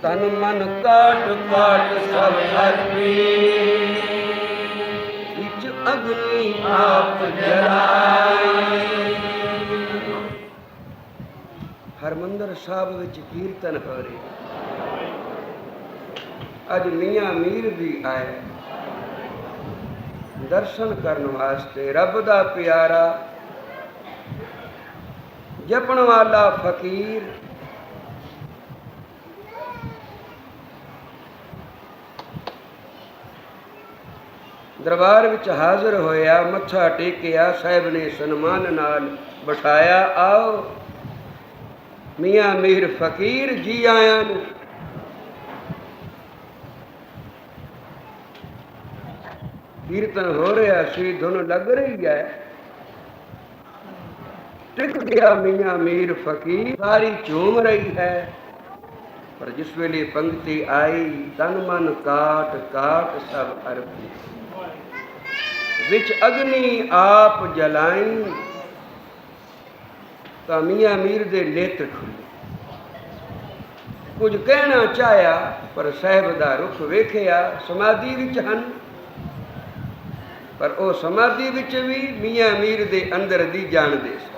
तन मन काट काट सब अर्पी, बिच अग्नि आप जलाए। हरमंदर साहब विच कीर्तन हो रहे, अज मियाँ मीर भी आए दर्शन करने वास्ते। रब दा प्यारा जपण वाला फकीर दरबार विच हाजिर होया, मत्था टेकिया, साहिब ने सन्मान नाल बिठाया। आओ मियाँ मीर फकीर जी आया नू। कीर्तन हो रहा सी, धुन लग रही है। टिक गया मियाँ मीर फकीर, सारी झूम रही है। पर जिस वेले पंक्ति आई, तन मन काट काट सब अर्पी, विच अग्नि आप जलाई, तो मियाँ मीर दे नेत्र खुले। कुछ कहना चाहया, पर साहिब दा रुख वेखिया समाधि विच हन। पर वो समाधि विच भी मियाँ मीर दे अंदर दी जानदे सन।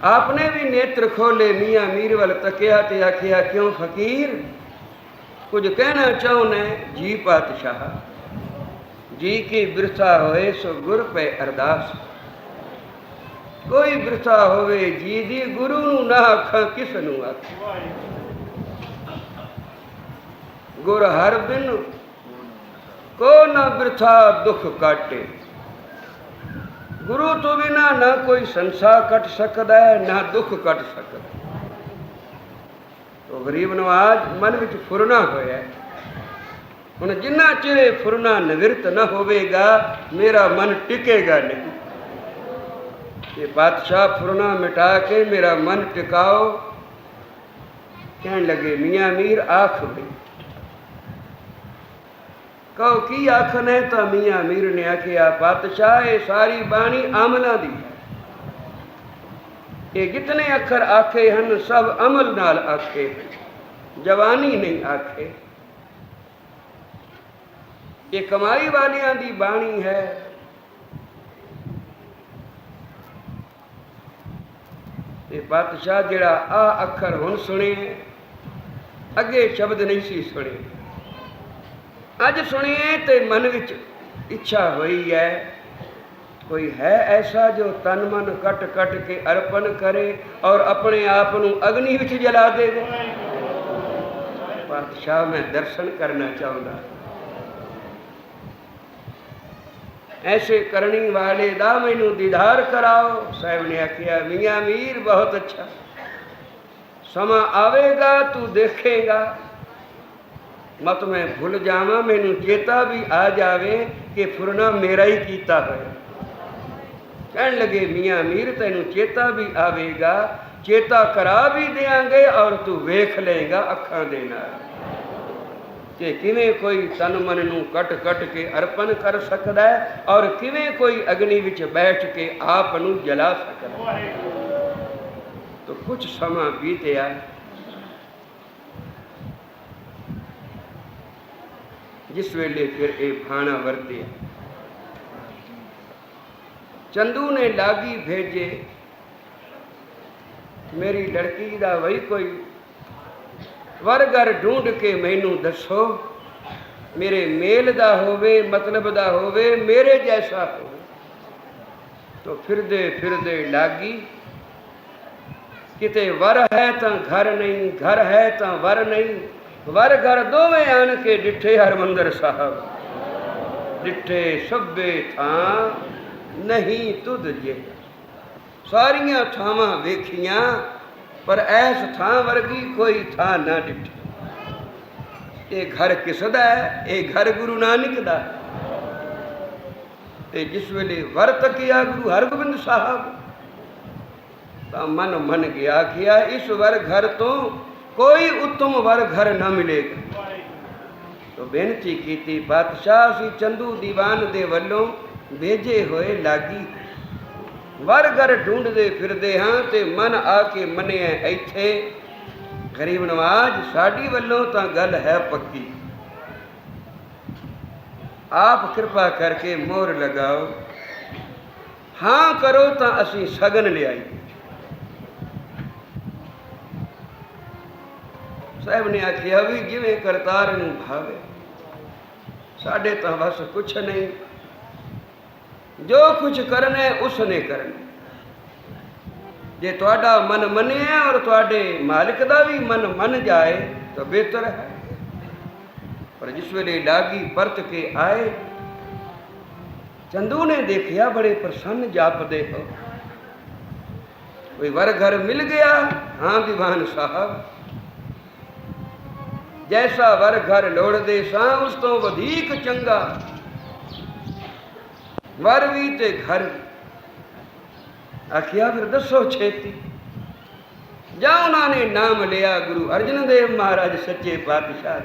आपने भी नेत्र खोले, मियाँ मीर वाल तकिया ते आखिया, क्यों फकीर कुछ कहना चाहने? जी पातशाह, जी की बिरथा होए सो गुर पे अरदास। कोई बिरथा होवे जी दी, गुरु नू ना आखा किस नू आखा। गुर हर बिन को ना बिरथा दुख काटे। गुरु तो बिना ना कोई संसार कट सकता है, ना दुख कट सकता। तो गरीब नवाज मन विच फुरना होया, हुण जिन्ना चिरे फुरना निवृत्त न होवेगा, मेरा मन टिकेगा नहीं। ये बादशाह फुरना मिटा के मेरा मन टिकाओ। कहने लगे, मियाँ मीर आख में कहो की आखन है? तो मियाँ मीर ने आखिया, बादशाह ये सारी बाणी आमला दी है। ये जितने अखर आखे हैं सब अमल नाल आखे, जवानी नहीं आखे। ये कमाई वालियां दी बाणी है। ये बादशाह जिहड़ा आ अखर हुण सुने, अगे शब्द नहीं सी सुने, अज सुनिए ते मन विच इच्छा हुई है, कोई है ऐसा जो तन मन कट कट के अर्पण करे और अपने आप को अग्नि विच जला देवे? पातशाह मैं दर्शन करना चाहता, ऐसे करनी वाले दा मैनू दीदार कराओ। साहब ने आखिया मियाँ मीर बहुत अच्छा, समा आवेगा तू देखेगा, मत मैं भूल जावा, मैनू चेता भी आ जावे कि फुरना मेरा ही कीता है। कहन लगे मियाँ मीर तैनू चेता भी आवेगा, चेता करा भी देंगे और तू वेख लेगा अखां दे नाल कि किवें कोई तन मन नू कट कट के अर्पण कर सकता है और किवें कोई अग्नि विच बैठ के आप नू जला सकता है। तो कुछ समा बीतया, जिस वेले फिर ये भाणा वरते, चंदू ने लागी भेजे, मेरी लड़की दा वही कोई वरगर ढूंढ के मैनू दसो, मेरे मेल दा होवे, मतलब दा होवे, मेरे जैसा हो। तो फिरदे लागी, किते वर है तो घर नहीं, घर है तो वर नहीं, वर घर दोवें आन के डिठे हरमंदर साहब, डिठे सभे थां नहीं तुद जे। सारियां थावां वेखियां पर ऐस थां वर्गी कोई थां ना डिठी। ये घर किसदा है? ये घर गुरु नानक दा। ते जिस वेले वर तकिया गुरु हरगोबिंद साहब, तो मन मन गया किया इस वर घर तो कोई उत्तम वर घर न मिलेगा। तो बेनती की पातशाह सी चंदू दीवान दे वल्लों भेजे होए लागी, वर घर ढूंढते फिरदे हाँ ते मन आके मनिया इत्थे गरीब नवाज साडी वल्लों तो गल है पक्की, आप कृपा करके मोहर लगाओ, हाँ करो तो असी सगन ले आई। साहब ने आखिया भी जिवें करतार नूं भावे, साडे तो बस कुछ नहीं, जो कुछ करना है उसने करना। जे तुहाडा मन मने और तुहाडे मालिक दा भी मन मन जाए तो बेहतर है। पर जिस वेले लागी परत के आए, चंदू ने देखिया बड़े प्रसन्न जापदे हो, कोई वर घर मिल गया? हाँ दीवान साहब, जैसा वर घर लोड़दे सां उस तो वधीक चंगा वर भी ते घर भी। आखिया फिर दसो छेती। जा उन्होंने नाम लिया गुरु अर्जन देव महाराज सच्चे पातशाह,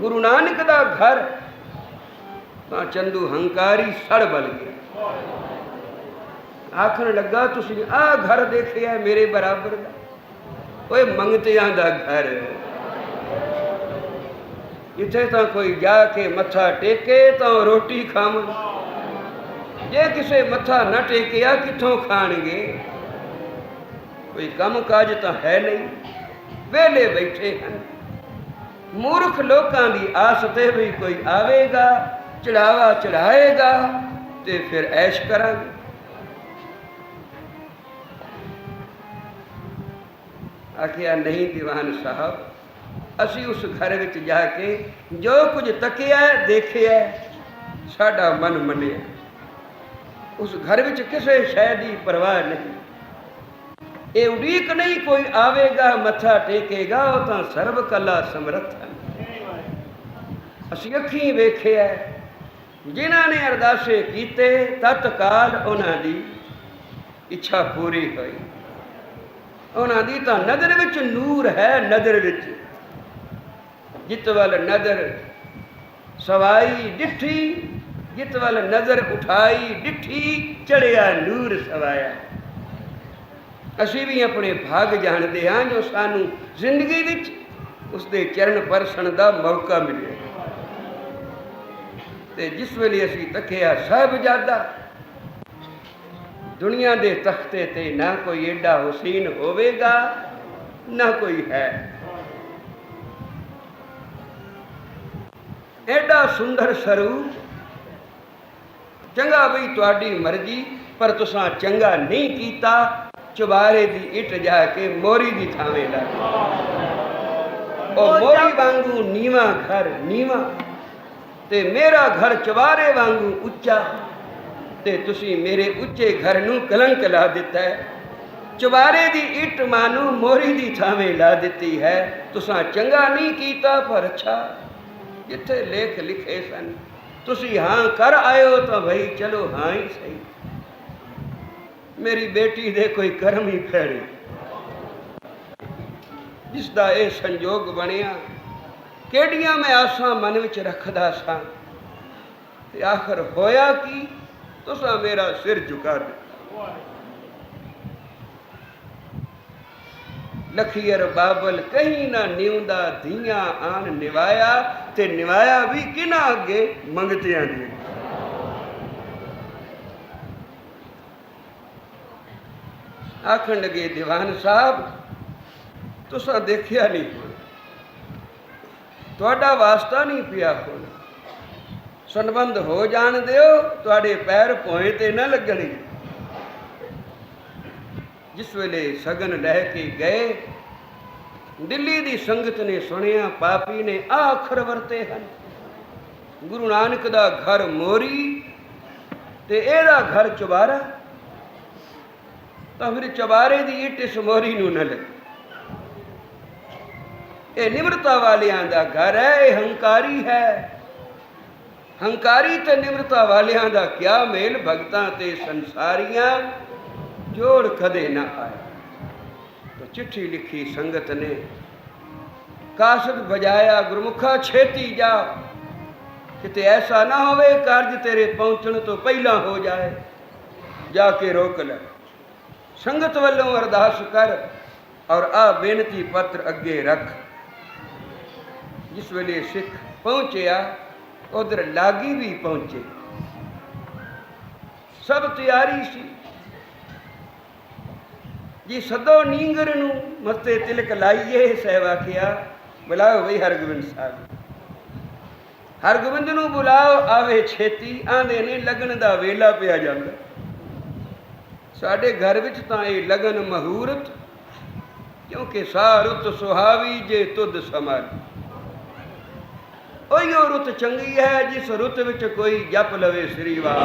गुरु नानक दा घर। तो चंदू हंकारी सड़ बल गया, आखन लगा तुसी आ घर देखिया मेरे बराबर दा? ओए मंगतियां दा घर, इत्थे तो कोई जाके मत्था टेके तो रोटी खाव, जे किसे मत्था न टेकिया कितों खाणगे? कोई कम काज तो है नहीं, वेले बैठे हैं। मूर्ख लोगों की आस ते भी कोई आवेगा, चढ़ावा चढ़ाएगा ते फिर ऐश करांगे। आखिया नहीं दीवान साहब, असी उस घर विच जाके जो कुछ तकिया देखिया साडा मन मनिया, उस घर विच किसी शय की परवाह नहीं। ये उड़ीक नहीं कोई आवेगा मत्था टेकेगा, वो तो सर्व कला समर्थ है। असी अखी वेखिया जिन्हों ने अरदासे कीते तत्काल उन्होंने इच्छा पूरी हुई। उन्होंने तो नदर विच नूर है, नदर विच जित वल नदर सवाई डिठी, जित वल नजर उठाई डिठी, चढ़िया नूर सवाया। असी भी अपने भाग जानते हाँ जो सानू जिंदगी विच उसके चरण परसन का मौका मिले। ते जिस वेले असी तकिया साहिबजादा, दुनिया के तख्ते ते ना कोई एडा हुसैन होवेगा ना कोई है, एडा सुंदर स्वरूप, चंगा बई तुहाडी मर्जी, पर तुसां चंगा नहीं कीता। चुबारे दी इट जाके मोरी दी थावे ला, मोरी वांगू नीवा घर नीवा, ते मेरा घर चुबारे वांगू उच्चा, ते तुसी मेरे उच्चे घर नू कलंक ला दिता है। चुबारे दी इट मानू मोरी दी थावे ला दिती है। तुसां चंगा नहीं कीता, पर अच्छा जिथे लेख लिखे सन तुसी हाँ कर आयो तो भाई चलो हाँ ही सही। मेरी बेटी दे कोई कर्म ही फैड़े, जिसदा ये संजोग बनिया। केड़ियां मैं आसां मन विच रखदा सां, ते आखिर होया की तुसां मेरा सिर झुका दिता। लखीर बाबल कहीं ना निवंदा, धियां आन निवाया, ते निवाया भी किना अगे मंगतियां दी। आखन लगे दीवान साहब तुसा देखिया नहीं होना, तुहाडा वास्ता नहीं पिया होना, संबंध हो जान दिओ, तुहाडे पैर पोए ते न लगने। जिस वेले सगन लैके गए, दिल्ली दी संगत ने सुनिया पापी ने आ अखर वरते हन। गुरु नानक दा घर मोरी ते एदा घर चुबारा, तो फिर चुबारे दी इट इस मोरी नू न लगे। ये निम्रता वालियां दा घर है, ये हंकारी है। हंकारी ते निम्रता वालियां दा क्या मेल, भगतां ते संसारियां जोड़ कदे ना आया। तो चिट्ठी लिखी संगत ने, कासद बजाया गुरमुखा छेती जा, किते ऐसा ना होवे कार्य तेरे पहुंचण तो पहला हो जाए, जाके रोक ले। संगत वालों अरदास कर और आ बेनती पत्र अगे रख। जिस वेले सिख पहुंचया, उधर लागी भी पहुंचे, सब तैयारी सी जी। सदो नींगर नू मत्थे तिलक लाइए, साहब आखिया बुलाओ बई हरगोबिंद साहब। हरगोबिंद नू बुलाओ, आवे छेती। आंदे ने लगन दा वेला पिया जांदा। साडे घर विच तां ये लगन महूरत, क्योंकि सा रुत सुहावी जे तुद समाली। ओहियो रुत चंगी है जिस रुत विच कोई जप लवे श्री वाह।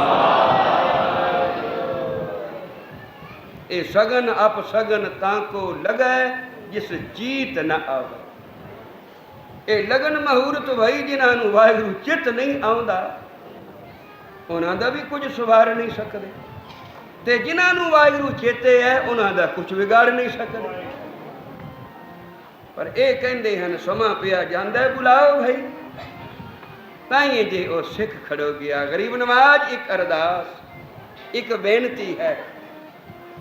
ए सगन अप सगन ताको लगै, जिस जीत न आवे। ए लगन महूरत भई जिन्हां नूं वाहिगुरू चित नहीं आउंदा, उन्हां दा भी कुछ सवार नहीं सकदे, ते जिन्हां नूं वाहिगुरू चेते है उन्हां दा कुछ विगाड़ नहीं सकदे। पर ये कहंदे हन समा पिया जांदा है, बुलाओ भाई। ताइए जे ओ सिख खड़ो गया। गरीब नवाज एक अरदास, एक बेनती है।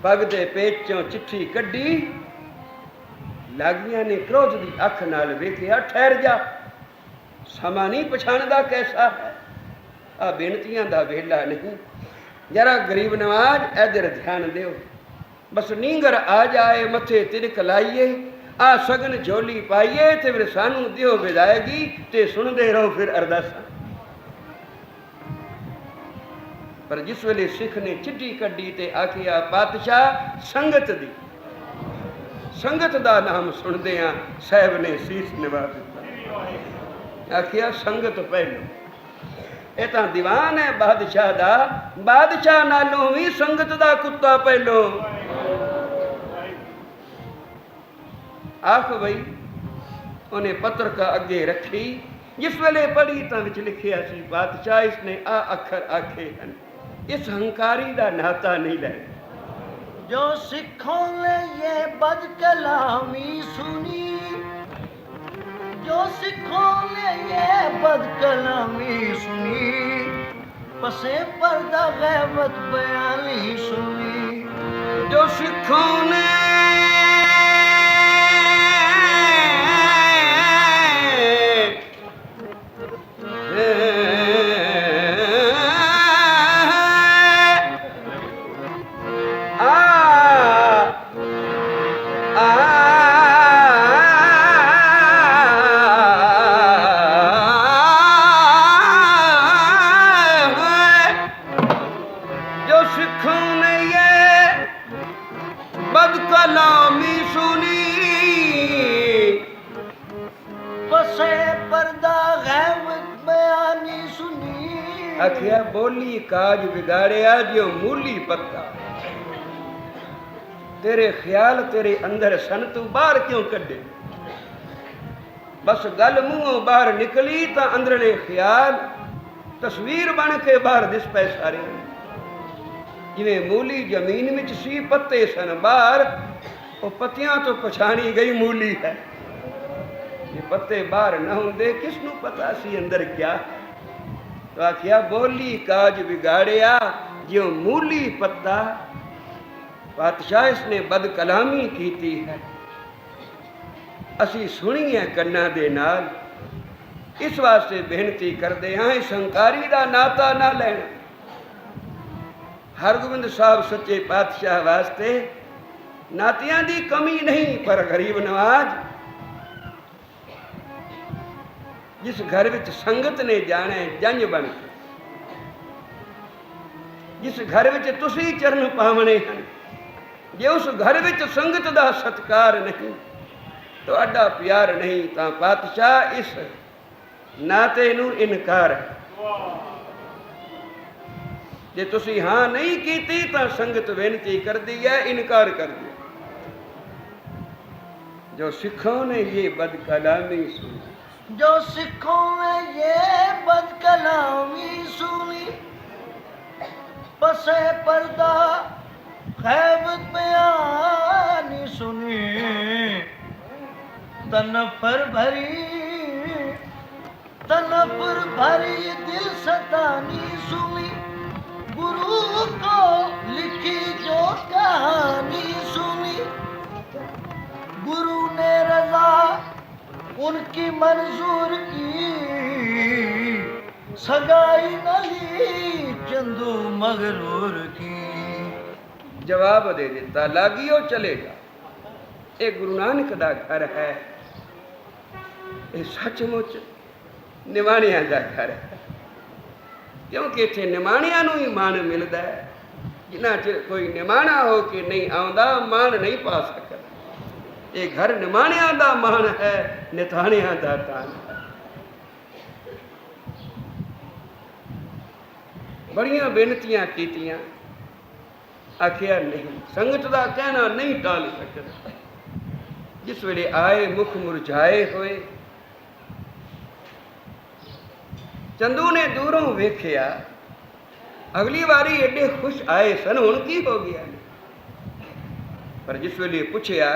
पग दे पेचों चिट्ठी कड्डी, लागियां ने क्रोध दी अख नाल वेखिया, ठहर जा, समा नहीं पछाणदा कैसा है। आ बेनतियां दा वेला नहीं। जरा गरीब नवाज इधर ध्यान दिओ, बस नींगर आ जाए, मथे तिलक लाइए, आ सगन झोली पाइए, ते फिर सानू दिओ विदायगी, ते सुनते रहो फिर अरदासा। पर जिस वेले सिख ने चिट्ठी कड्डी ते आखिया पातशाह संगत दी, संगत दा नाम सुनदियां साहब ने सीस निवा दिता। आखिया संगत पहलो, ये तां दीवान है बादशाह दा, बादशाह नालों भी संगत दा कुत्ता पहलो। आख बई उन्हें पत्र का अगे रखी। जिस वेले पढ़ी तां विच लिखिया सी बादशाह इसने आ अखर आखे हन, इस हंकारी दा नाता नहीं लै। जो सिखों ने ये बद कलामी सुनी, जो सिखों ने ये बद कलामी सुनी, पसे पर्दा गैबत बयानी सुनी। जो सिखों ने सिखों ने ये बदकलामी सुनी, पसे पर्दा गैब बयानी सुनी। आखिया बोली काज बिगाड़िया जो मूली पत्ता, तेरे ख्याल तेरे अंदर सन, तू बाहर क्यों कढे? बस गल मुंहों बाहर निकली तो अंदरले ख्याल तस्वीर बन के बाहर दिस पै सारे। जिवें मूली जमीन विच सी, पत्ते सन बाहर, वो पत्तियां तो पछाणी गई मूली है। ये पत्ते बाहर न होंदे किसनू पता सी अंदर क्या। तो आखिया बोली काज बिगाड़िया जो मूली पत्ता। पातशाह इसने बदकलामी कीती है, असी सुनी है कन्ना दे नाल। इस वास्ते बेनती करते हाँ इस हंकारी का नाता ना लेना। हरगोबिंद साहब सच्चे पातशाह वास्ते नातियां दी कमी नहीं, पर गरीब नवाज जिस घर विच संगत ने जाने जंज बन के, जिस घर विच तुसी चरण पावने हैं, जे उस घर विच संगत दा सत्कार नहीं, तो अड्डा प्यार नहीं, तो पातशाह इस नाते नू इनकार है। जे तुसी हाँ नहीं कीती तो संगत बेनती कर दी है, इनकार कर दिया। जो सिखों ने ये बदकलामी सुनी, जो सिखों ने ये बदकलामी सुनी, पसे पर्दा खैबत बयानी सुनी। तनफर भरी दिल सतानी सुनी। गुरु को लिखी जो कहानी सुनी, गुरु ने रजा उनकी मंजूर की, सगाई न ली चंदू मगरूर की। जवाब दे दिता, लागियो चलेगा। ये गुरु नानक दा घर है, ये सचमुच निमाणिया का घर है, क्योंकि इत्थे निमाणिया नूं ही मान मिलता है। जिन्ना चिर कोई निमाणा हो के नहीं आउंदा, मान नहीं पा सकता। ये घर निमाणिया दा मान है, निताणिया दा तान है। बड़ियां बेनतियां कीतियां, आखिया नहीं, संगत दा कहना नहीं टाल सकता। जिस वेले आए मुख मुरझाए होए, चंदू ने दूरों वेख्या, अगली बारी एडे खुश आए सन, हुण की हो गया? पर जिस वेले पुछया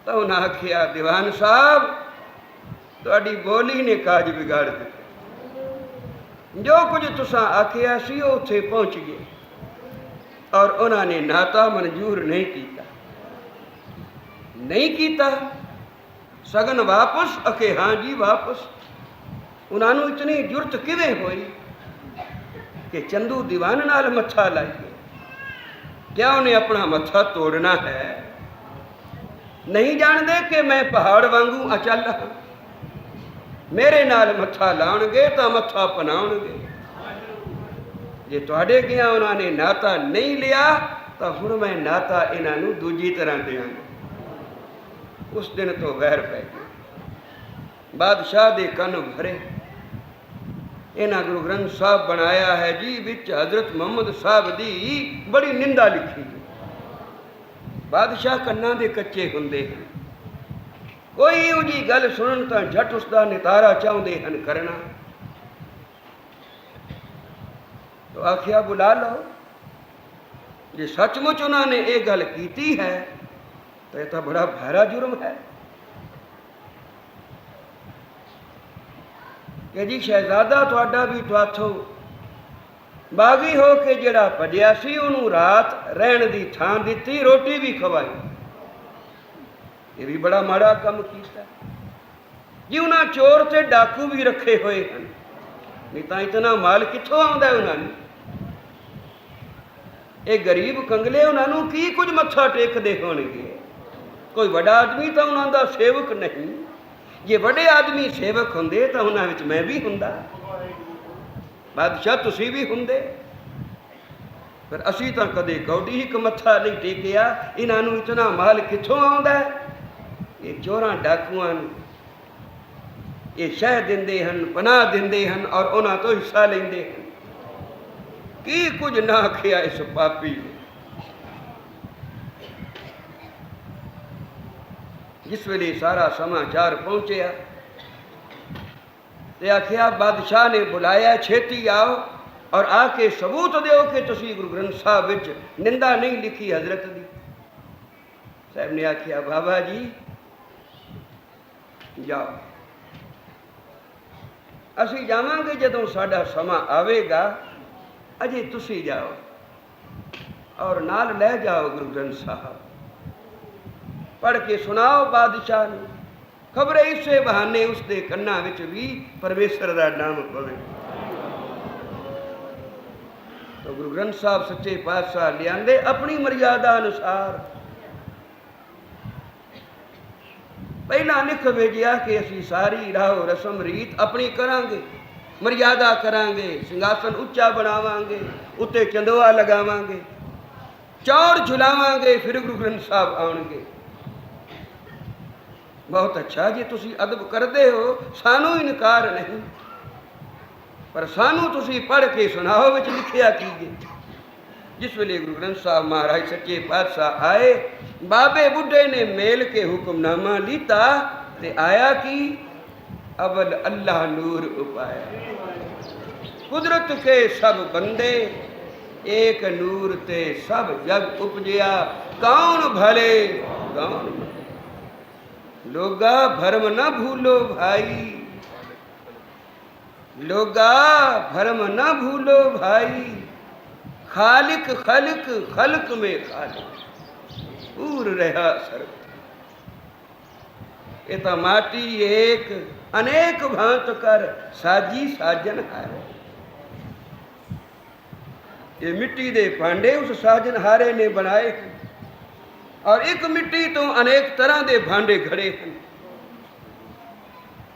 तो उन्हें आखिया, दीवान साहब तुहाडी बोली ने काज बिगाड़ दिता। जो कुछ तुसां आखिया सी उत्थे पहुंच गए, और उन्होंने नाता मंजूर नहीं किया। नहीं किया सगन वापस, अके हाँ जी वापस। उन्होंने इतनी जुरत किवें हुई कि चंदू दीवान नाल मत्था लाइए? क्या उन्हें अपना मत्था तोड़ना है? नहीं जानते कि मैं पहाड़ वांगू अचल हाँ, मेरे नाल मत्था लाउणगे तो मत्था पनाउणगे। जे तुहाडे गया उन्होंने नाता नहीं लिया, तो हुण मैं नाता इन्हों दूजी तरह देंगे। उस दिन तो वैर पै गई। बादशाह दे कन भरे। इन्हां गुरु ग्रंथ साहब बनाया है जी, विच हजरत मुहम्मद साहब दी बड़ी निंदा लिखी है। बादशाह कन्ना दे कच्चे हुंदे हैं, कोई इहो जी गल सुनन तो झट उसका नितारा चाहुंदे हन करना। तो आखिया बुला लो, जे सचमुच उन्होंने ये गल की है तो यह तो बड़ा भारा जुर्म है कि जी शहजादा तुहाडा भी तुहाथों बागी हो के जिहड़ा भजिया सी, उन्होंने रात रहन की थां दिती, रोटी भी खवाई। ये भी बड़ा माड़ा काम किया जी। उन्हें चोर ते डाकू भी रखे हुए हैं, नहीं तो इतना माल कित्थों आउंदा है उन्होंने? ये गरीब कंगले उन्होंने की कुछ मत्था टेकते होणगे? कोई बड़ा आदमी तो उन्होंने सेवक नहीं। जे बड़े आदमी सेवक होंदे तो उन्होंने मैं भी हुंदा, बादशाह तुसी भी हुंदे। पर असी तो कदे कौडी एक मत्था नहीं टेकिया। इन्हों इतना माल कितों आउंदा है? ये चोरां डाकुआं ये शह देंदे हन, पनाह देंदे हन और उन्हां तो हिस्सा लेंदे हन। की कुछ ना आखिया इस पापी ने। जिस वेले सारा समाचार पहुंचया ते आखिया बादशाह ने बुलाया, छेती आओ और आके सबूत दो कि तुसी गुरु ग्रंथ साहब विच निंदा नहीं लिखी हजरत दी। साहब ने आखिया बाबा जी जाओ, असी जावांगे जदों साडा समा आवेगा, अजे तुसी जाओ और नाल ले जाओ गुरु ग्रंथ साहब, पढ़ के सुनाओ बादशाह ने। खबरे इसे बहाने उसके कन्ना विच भी परमेश्वर का नाम पवे। तो गुरु ग्रंथ साहब सच्चे पातशाह लियांदे अपनी मर्यादा अनुसार। पहला लिख भेजिया कि असी सारी राहो रसम रीत अपनी करांगे, मर्यादा करांगे, सिंघासन उच्चा बनावांगे, उत्ते चंदोआ लगावांगे, चौड़ झुलावांगे, फिर गुरु ग्रंथ साहब आउणगे। बहुत अच्छा जी, तुसी अदब करते हो, सानू इनकार नहीं, पर सानू तुसी पढ़ के सुनाओ विच लिखिया कीजिए। जिस वेले गुरु ग्रंथ साहब महाराज सच्चे पातशाह आए, बाबे बुढ़े ने मेल के हुक्मनामा लीता ते आया कि अवल अल्लाह नूर उपाया, कुदरत के सब बंदे एक नूर ते सब जग उपजया, कौन भले कौन भले। लोगा भरम न भूलो भाई, लोगा भरम न भूलो भाई, खालिक खलक खलक में खालिक, पूर रहा सर्व। ये तो माटी एक अनेक भांत कर साजी साजन हारे। ये मिट्टी दे भांडे उस साजन हारे ने बनाए और एक मिट्टी तो अनेक तरह के भांडे घड़े हैं।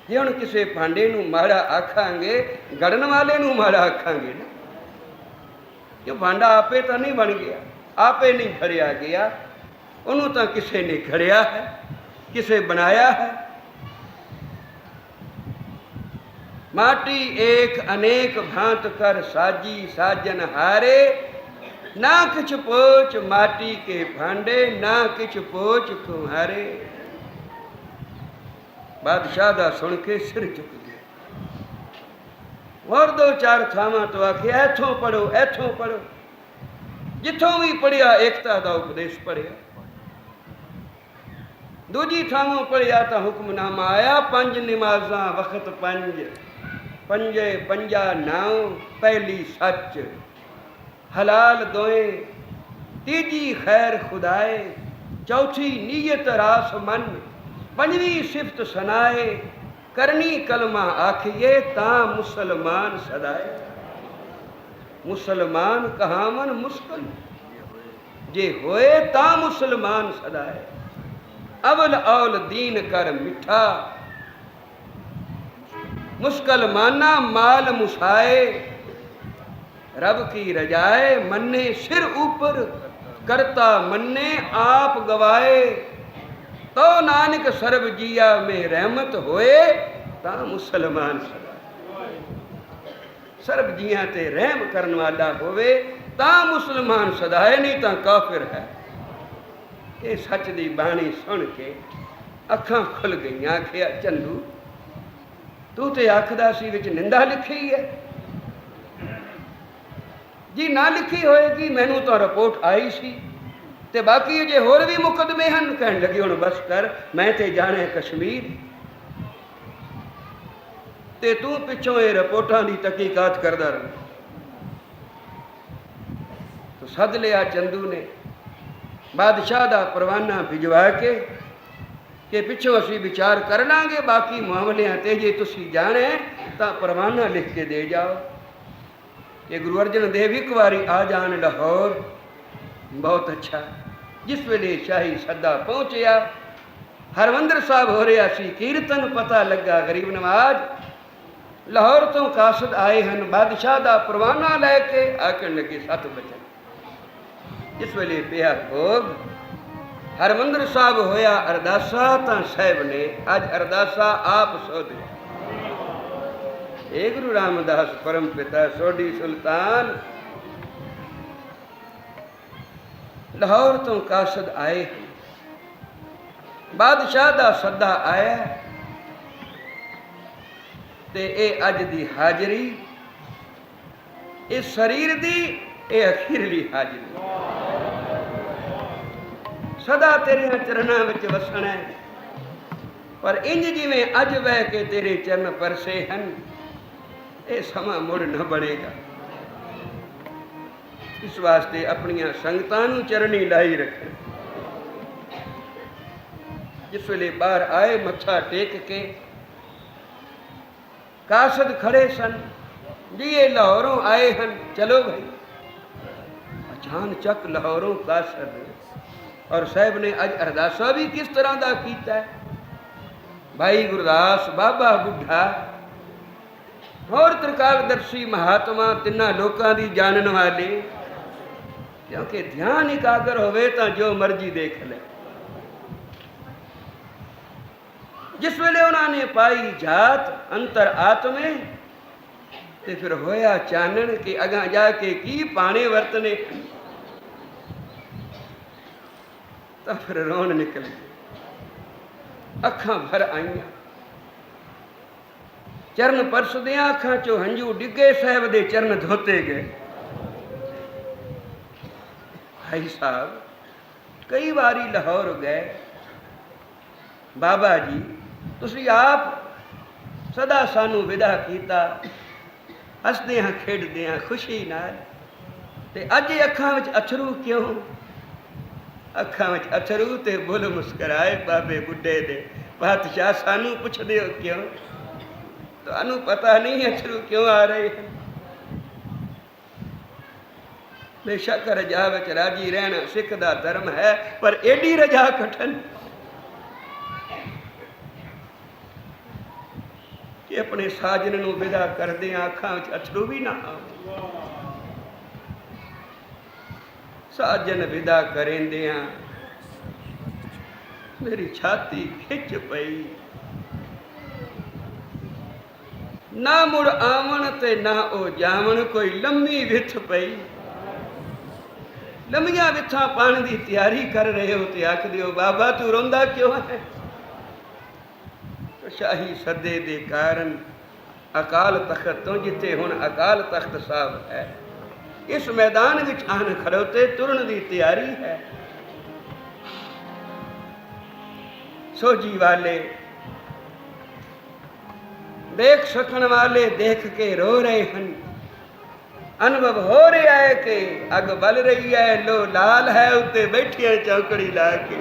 जे हुण किसी भांडे नूं माड़ा आखांगे, गड़न वाले नूं माड़ा आखांगे ना, जो भांडा आपे तो नहीं बन गया, आपे नहीं घड़िया गया, उन्हों तो किसी ने घड़िया है, किसे बनाया है। माटी एक अनेक भांत कर साजी साजन हारे, ना किछ पोच माटी के भांडे, ना किछ पोच कुम्हारे। बादशाह दा सुन के सिर झुक गया। और दो चार थावां तो आखे इथों पढ़ो, इथों पढ़ो। जिथों भी पढ़िया एकता का उपदेश पढ़िया। दूजी थावों पढ़िया तो हुक्मनामा आया, 5 नमाजा वक्त 5, पंजे पंजा नाव, पहली सच हलाल दोए, तीजी खैर खुदाए, चौथी नीयत रास मन, 5वीं सिफत सनाए, करनी कलमा आखिए ता मुसलमान सदाए। मुसलमान कहावन मुश्किल, जे होए ता मुसलमान सदाए। अवल औल दीन कर मिठा, मुश्किल माना माल मुसाए। रब की रजाए मन्ने सिर ऊपर, करता मन्ने आप गवाए। तो नानक सर्ब जिया में रहमत होए, ता मुसलमान सदा। सर्ब जिया ते रहम करने वाला होवे ता मुसलमान सदाए, नहीं ता काफिर है। ये सच दी बाणी सुन के अखां खुल गई। आखिया चंदू तू तो आखदा सी विच निंदा लिखी है जी, ना लिखी होएगी मैनू तो रिपोर्ट आई सी, ते बाकी जे होर भी मुकदमे हैं। कहन लगे हुण बस कर, मैं ते जाने कश्मीर, ते तू पिछों ये रिपोर्टां दी तहकीकात करदा रह। तो सद लिया चंदू ने बादशाह दा परवाना भिजवा के पिछों असी विचार कर लांगे, बाकी मामलियां ते जे तुसी जाने तो परवाना लिख के दे जाओ कि गुरु अर्जन देव एक बारी आ जान लाहौर। बहुत अच्छा। जिस वेले शाही सदा पहुंचया, हरमंदर साहब हो रहा सी कीर्तन, पता लगा गरीब नवाज लाहौर तो कासद आए हैं, बादशाह का परवाना लैके आकन लगे 7 बचन। जिस वेले पिया भोग हरमंदिर साहब होया अरदासा तां साहब ने अज अरदासा आप सोधे। हे गुरु रामदास परम पिता सोढ़ी सुल्तान लाहौर तो कासद आए बादशाह दा सदा आया ते ए अज दी हाजरी इस शरीर दी ए अखीरली हाजरी सदा तेरे चरणा विच वसना है। पर इंज जिवें अज बह के तेरे चरण परसे हैं ये समा मुड़ न बनेगा। इस वास्ते अपनिया संगतां नूं चरनी लाई रख। जिस वेले बाहर आए मत्था टेक के कासद खड़े सन जी ये लाहौरों आए हैं चलो भाई। अचान चक लाहौरों कासद और साहब ने अज अरदासा भी किस तरह का किया है। भाई गुरदास बाबा बुढ़ा और त्रिकालदर्शी महात्मा तिना लोगों की जानने वाले क्योंकि ध्यान एकाग्र होवे तो जो मर्जी देख ले। जिस वेले उन्होंने पाई जात अंतर आत्मे ते फिर होया चानन कि अगा जाके की पाने वरतने तो फिर रोन निकले अखा भर आईया चरण परसदिया अखा चो हंजू डिगे साहब दे चरण धोते गए। भाई साहब कई बारी लाहौर गए बाबा जी तुसी आप सदा सानू विदा किया हसदे हाँ खेडदे हाँ खुशी नाल ते अज अखा विच अथरू क्यों। अखा विच अथरू ते बुल मुस्कराए बाबे बुढ़े दे पातशाह सानू पुछदे हो क्यों तो पता नहीं अथरू क्यों आ रहे हैं। बेशक रजा विच राजी रहना सिख दा धर्म है पर एडी रजा कठन कि अपने साजन नूं विदा करदे अखा विच अथरू भी ना आवे। साजन विदा करेंदिया मेरी छाती खिंच पई ना मुड़ आवन ते ना ओ जावन कोई लम्मी विथ पई। लम्मिया विथा पाने की तैयारी कर रहे हो तो आख दियो बाबा तू रोंदा क्यों है। तो शाही सदे दे कारण अकाल तख्त तो जिथे हुण अकाल तख्त साहब है इस मैदान विच आन खड़ोते तुरन की तैयारी है। सोजी वाले देख सकन वाले देख के रो रहे हैं। अनुभव हो रहा है कि अग बल रही है लो लाल है उत्ते बैठिया चौकड़ी ला के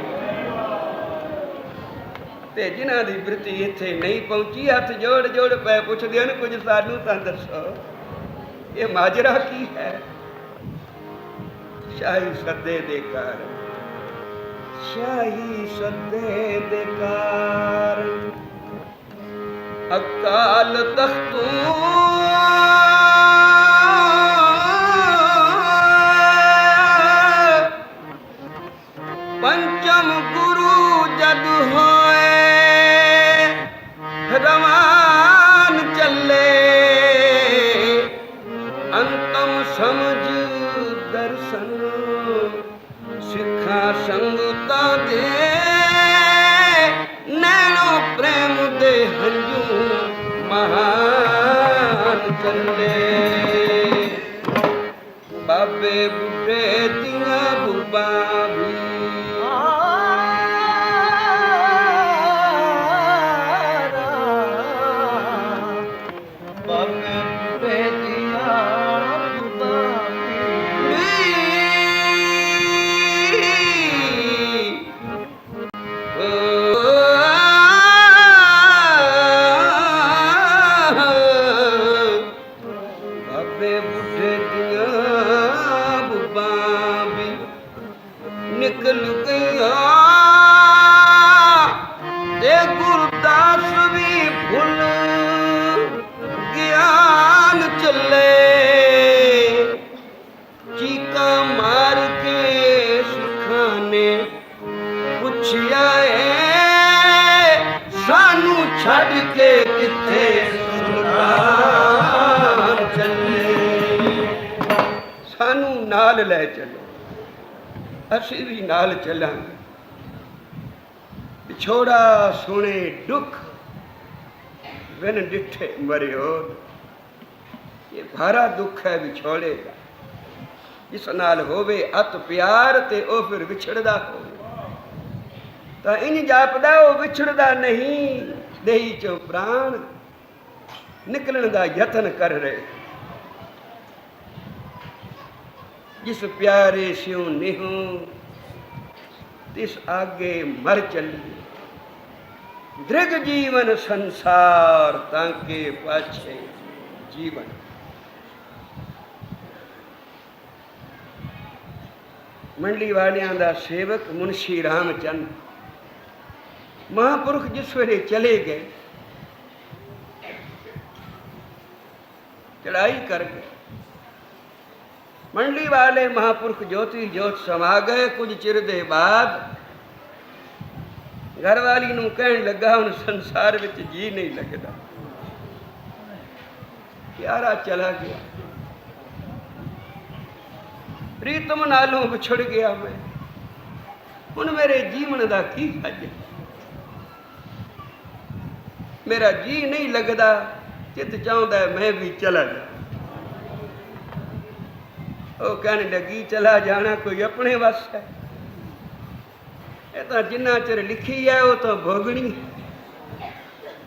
ते जिन्हां दी वृत्ति इत्थे नहीं पहुंची हथ जोड़ जोड़ पै पुछदे हन कुछ सानू तां दसो ये माजरा की है। शाही सदे दे कारण शाही सदे दे कारण अकाल तख्तों पंचम गुरु जद होए रवान चले अंतम समझ दर्शन सिखा संगता दे नैनो प्रेम दे हंजू महान चले। बाबे बुढ़े दिया बुबा भी निकल गया ते गुरदास भी भूल ज्ञान चले चीका मार के ਛੱਡ ਕੇ ਕਿੱਥੇ ਸੁਲਤਾਨ ਚੱਲੇ। ਸਾਨੂੰ ਨਾਲ ਲੈ ਚੱਲੋ, ਅਸੀਂ ਵੀ ਨਾਲ ਚੱਲਾਂਗੇ। ਵਿਛੋੜਾ ਸੁਣੇ ਦੁੱਖ ਬਿਨ ਡਿੱਠੇ ਮਰਿਓ। ਇਹ ਭਾਰਾ ਦੁੱਖ ਹੈ ਵਿਛੋੜੇ ਦਾ। ਜਿਸ ਨਾਲ ਹੋਵੇ ਅਤ ਪਿਆਰ ਤੇ ਉਹ ਫਿਰ ਵਿਛੜਦਾ ਹੋਵੇ ਤਾਂ ਇੰਜ ਜਾਪਦਾ ਉਹ ਵਿਛੜਦਾ ਨਹੀਂ, ਦੇਹੀ ਚੋਂ ਪ੍ਰਾਣ ਨਿਕਲਣ ਦਾ ਯਤਨ ਕਰ ਰਹੇ। ਜਿਸ ਪਿਆਰੇ ਸਿਉ ਨਿਹੂ ਤਿਸ ਆਗੇ ਮਰ ਚੱਲੀਏ। ਦ੍ਰਿਗ ਜੀਵਨ ਸੰਸਾਰ ਤਾਂਕੇ ਪਾਛੇ ਜੀਵਨ। ਮੰਡੀ ਵਾਲਿਆਂ ਦਾ ਸੇਵਕ ਮੁਨਸ਼ੀ ਰਾਮਚੰਦ ਮਹਾਂਪੁਰਖ ਜਿਸ ਵੇਲੇ ਚਲੇ ਗਏ, ਚੜਾਈ ਕਰ ਗਏ। ਮੰਡੀ ਵਾਲੇ ਮਹਾਂਪੁਰਖ ਜੋਤੀ ਜੋਤ ਸਮਾ ਗਏ। ਕੁਝ ਚਿਰ ਦੇ ਬਾਅਦ ਘਰ ਵਾਲੀ ਨੂੰ ਕਹਿਣ ਲੱਗਾ, ਹੁਣ ਸੰਸਾਰ ਵਿੱਚ ਜੀ ਨਹੀਂ ਲੱਗਦਾ, ਪਿਆਰਾ ਚਲਾ ਗਿਆ, ਪ੍ਰੀਤਮ ਨਾਲੋਂ ਵਿਛੜ ਗਿਆ ਮੈਂ, ਹੁਣ ਮੇਰੇ ਜੀਵਨ ਦਾ ਕੀ ਹੱਜ। ਮੇਰਾ ਜੀ ਨਹੀਂ ਲੱਗਦਾ, ਚਿੱਤ ਚਾਹੁੰਦਾ ਮੈਂ ਵੀ ਚਲਾ ਜਾ। ਉਹ ਕਹਿਣ ਲੱਗੀ, ਚਲਾ ਜਾਣਾ ਕੋਈ ਆਪਣੇ ਵੱਸ ਹੈ? ਇਹ ਤਾਂ ਜਿੰਨਾ ਚਿਰ ਲਿਖੀ ਹੈ ਉਹ ਤਾਂ ਭੋਗਣੀ ਹੈ,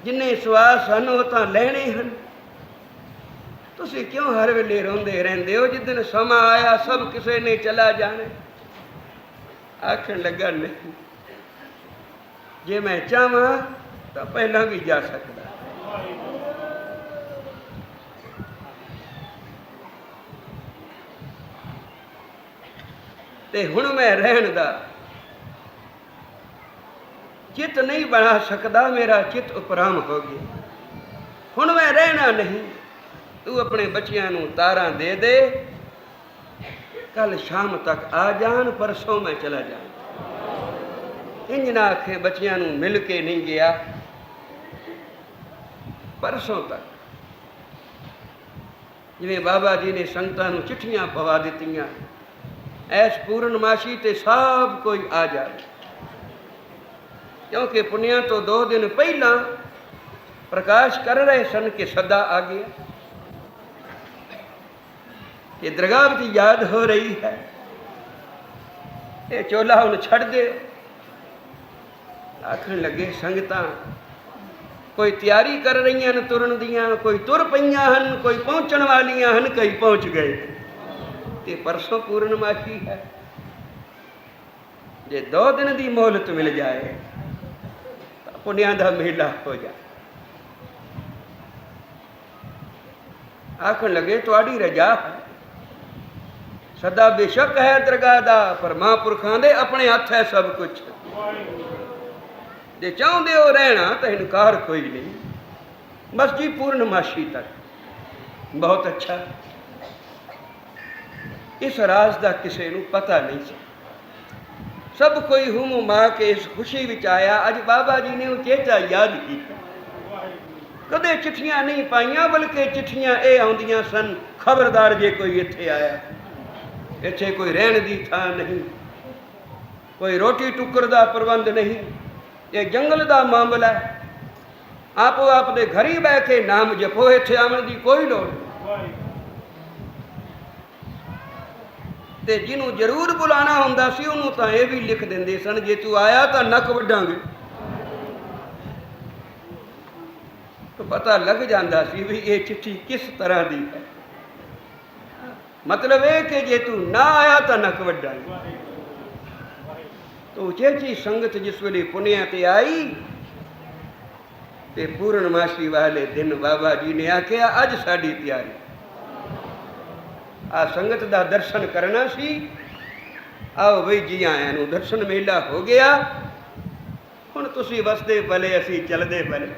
ਜਿੰਨੇ ਸਵਾਸ ਹਨ ਉਹ ਤਾਂ ਲੈਣੇ ਹਨ। ਤੁਸੀਂ ਕਿਉਂ ਹਰ ਵੇਲੇ ਰੋਂਦੇ ਰਹਿੰਦੇ ਹੋ? ਜਿੱਦਣ ਸਮਾਂ ਆਇਆ ਸਭ ਕਿਸੇ ਨੇ ਚਲਾ ਜਾਣਾ। ਆਖਣ ਲੱਗਾ, ਨਹੀਂ, ਜੇ ਮੈਂ ਚਾਹਾਂ ਤਾਂ ਪਹਿਲਾਂ ਵੀ ਜਾ ਸਕਦਾ। ਤੇ ਹੁਣ ਮੈਂ ਰਹਿਣ ਦਾ ਚਿੱਤ ਨਹੀਂ ਬਣਾ ਸਕਦਾ, ਮੇਰਾ ਚਿੱਤ ਉਪਰਾਮ ਹੋ ਗਿਆ। ਹੁਣ ਮੈਂ ਰਹਿਣਾ ਨਹੀਂ, ਤੂੰ ਆਪਣੇ ਬੱਚਿਆਂ ਨੂੰ ਤਾਰਾਂ ਦੇ ਦੇ, ਕੱਲ ਸ਼ਾਮ ਤੱਕ ਆ ਜਾਣ, ਪਰਸੋਂ ਮੈਂ ਚਲਾ ਜਾਵਾਂ। ਇੰਜ ਨਾ ਆਖੇ ਬੱਚਿਆਂ ਨੂੰ ਮਿਲ ਕੇ ਨਹੀਂ ਗਿਆ, ਪਰਸੋਂ ਤੱਕ। ਜਿਵੇਂ ਬਾਬਾ ਜੀ ਨੇ ਸੰਗਤਾਂ ਨੂੰ ਚਿੱਠੀਆਂ ਪਵਾ ਦਿੱਤੀਆਂ, ਐਸ ਪੂਰਨਮਾਸ਼ੀ ਤੇ ਸਭ ਕੋਈ ਆ ਜਾਵੇ, ਕਿਉਂਕਿ ਪੁੰਨਿਆਂ ਤੋਂ 2 ਦਿਨ ਪਹਿਲਾਂ ਪ੍ਰਕਾਸ਼ ਕਰ ਰਹੇ ਸਨ ਕਿ ਸਦਾ ਆ ਗਿਆ। ਇਹ ਦਰਗਾਹ ਵਿੱਚ ਯਾਦ ਹੋ ਰਹੀ ਹੈ, ਇਹ ਚੋਲਾ ਹੁਣ ਛੱਡ ਦੇ। ਆਖਣ ਲੱਗੇ, ਸੰਗਤਾਂ ਕੋਈ ਤਿਆਰੀ ਕਰ ਰਹੀਆਂ ਨੇ ਤੁਰਨ ਦੀਆਂ, ਕੋਈ ਤੁਰ ਪਈਆਂ ਹਨ, ਕੋਈ ਪਹੁੰਚਣ ਵਾਲੀਆਂ ਹਨ, ਕਈ ਪਹੁੰਚ ਗਏ। ਤੇ ਪਰਸੋਂ ਪੂਰਨਮਾਸ਼ੀ ਹੈ, ਜੇ 2 ਦਿਨ ਦੀ ਮੋਹਲਤ ਮਿਲ ਜਾਏ ਤਾਂ ਪੁੰਨਿਆਂ ਦਾ ਮੇਲਾ ਹੋ ਜਾਏ। ਆਖਣ ਲੱਗੇ, ਤੁਹਾਡੀ ਰਜਾ ਹੈ, ਸਦਾ ਬੇਸ਼ੱਕ ਹੈ ਦਰਗਾਹ ਦਾ, ਪਰ ਮਹਾਂਪੁਰਖਾਂ ਦੇ ਆਪਣੇ ਹੱਥ ਹੈ ਸਭ ਕੁਝ। ਜੇ ਚਾਹੁੰਦੇ ਹੋ ਰਹਿਣਾ ਤਾਂ ਇਨਕਾਰ ਕੋਈ ਨਹੀਂ, ਬਸ ਜੀ ਪੂਰਨਮਾਸ਼ੀ ਤੱਕ। ਬਹੁਤ ਅੱਛਾ। ਇਸ ਰਾਜ਼ ਦਾ ਕਿਸੇ ਨੂੰ ਪਤਾ ਨਹੀਂ ਸੀ। ਸਭ ਕੋਈ ਹੁਮਾ ਕੇ ਇਸ ਖੁਸ਼ੀ ਵਿੱਚ ਆਇਆ। ਅੱਜ ਬਾਬਾ ਜੀ ਨੇ ਉਹ ਚੇਤਾ ਯਾਦ ਕੀਤਾ। ਕਦੇ ਚਿੱਠੀਆਂ ਨਹੀਂ ਪਾਈਆਂ, ਬਲਕਿ ਚਿੱਠੀਆਂ ਇਹ ਆਉਂਦੀਆਂ ਸਨ, ਖਬਰਦਾਰ ਜੇ ਕੋਈ ਇੱਥੇ ਆਇਆ, ਇੱਥੇ ਕੋਈ ਰਹਿਣ ਦੀ ਥਾਂ ਨਹੀਂ, ਕੋਈ ਰੋਟੀ ਟੁੱਕਰ ਦਾ ਪ੍ਰਬੰਧ ਨਹੀਂ, ਇਹ ਜੰਗਲ ਦਾ ਮਾਮਲਾ ਹੈ, ਆਪੋ ਆਪ ਦੇ ਘਰ ਹੀ ਬਹਿ ਕੇ ਨਾਮ ਜਪੋ, ਇੱਥੇ ਆਉਣ ਦੀ ਕੋਈ ਲੋੜ ਨਹੀਂ। ਤੇ ਜਿਹਨੂੰ ਜ਼ਰੂਰ ਬੁਲਾਣਾ ਹੁੰਦਾ ਸੀ ਉਹਨੂੰ ਤਾਂ ਇਹ ਵੀ ਲਿਖ ਦਿੰਦੇ ਸਨ, ਜੇ ਤੂੰ ਆਇਆ ਤਾਂ ਨੱਕ ਵੱਢਾਂਗੇ। ਤਾਂ ਪਤਾ ਲੱਗ ਜਾਂਦਾ ਸੀ ਵੀ ਇਹ ਚਿੱਠੀ ਕਿਸ ਤਰ੍ਹਾਂ ਦੀ ਹੈ। ਮਤਲਬ ਇਹ ਕਿ ਜੇ ਤੂੰ ਨਾ ਆਇਆ ਤਾਂ ਨੱਕ ਵੱਢਾਂਗੇ। ਤਾਂ ਉਚੇਚੀ ਸੰਗਤ ਜਿਸ ਵੇਲੇ ਪੁੰਨਿਆਂ ਤੇ ਆਈ ਤੇ ਪੂਰਨਮਾਸ਼ੀ ਵਾਲੇ ਦਿਨ ਬਾਬਾ ਜੀ ਨੇ ਆਖਿਆ, ਅੱਜ ਸਾਡੀ ਤਿਆਰੀ, ਆ ਸੰਗਤ ਦਾ ਦਰਸ਼ਨ ਕਰਨਾ ਸੀ, ਆਓ ਬਈ ਜੀ ਆਇਆਂ ਨੂੰ, ਦਰਸ਼ਨ ਮੇਲਾ ਹੋ ਗਿਆ। ਹੁਣ ਤੁਸੀਂ ਵਸਦੇ ਭਲੇ, ਅਸੀਂ ਚੱਲਦੇ ਭਲੇ।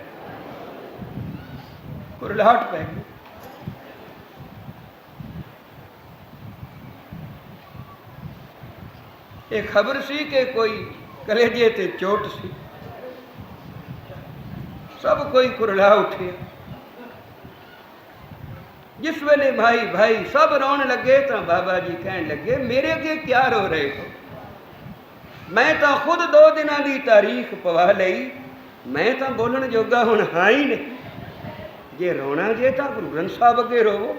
ਕੁਰਲਾਹਟ ਪੈ ਗਈ। ਇਹ ਖਬਰ ਸੀ ਕਿ ਕੋਈ ਕਲੇਜੇ ਤੇ ਚੋਟ ਸੀ। सब कोई कुरला उठे। जिस वेले भाई भाई सब रोन लगे तो बाबा जी कहन लगे मेरे अगे क्या रो रहे हो, मैं तो खुद 2 दिनों की तारीख पवा लई, मैं तो बोलन जोगा हुण हाँ ही नहीं, जे रोना जे तो गुरु ग्रंथ साहब अगे रोवो,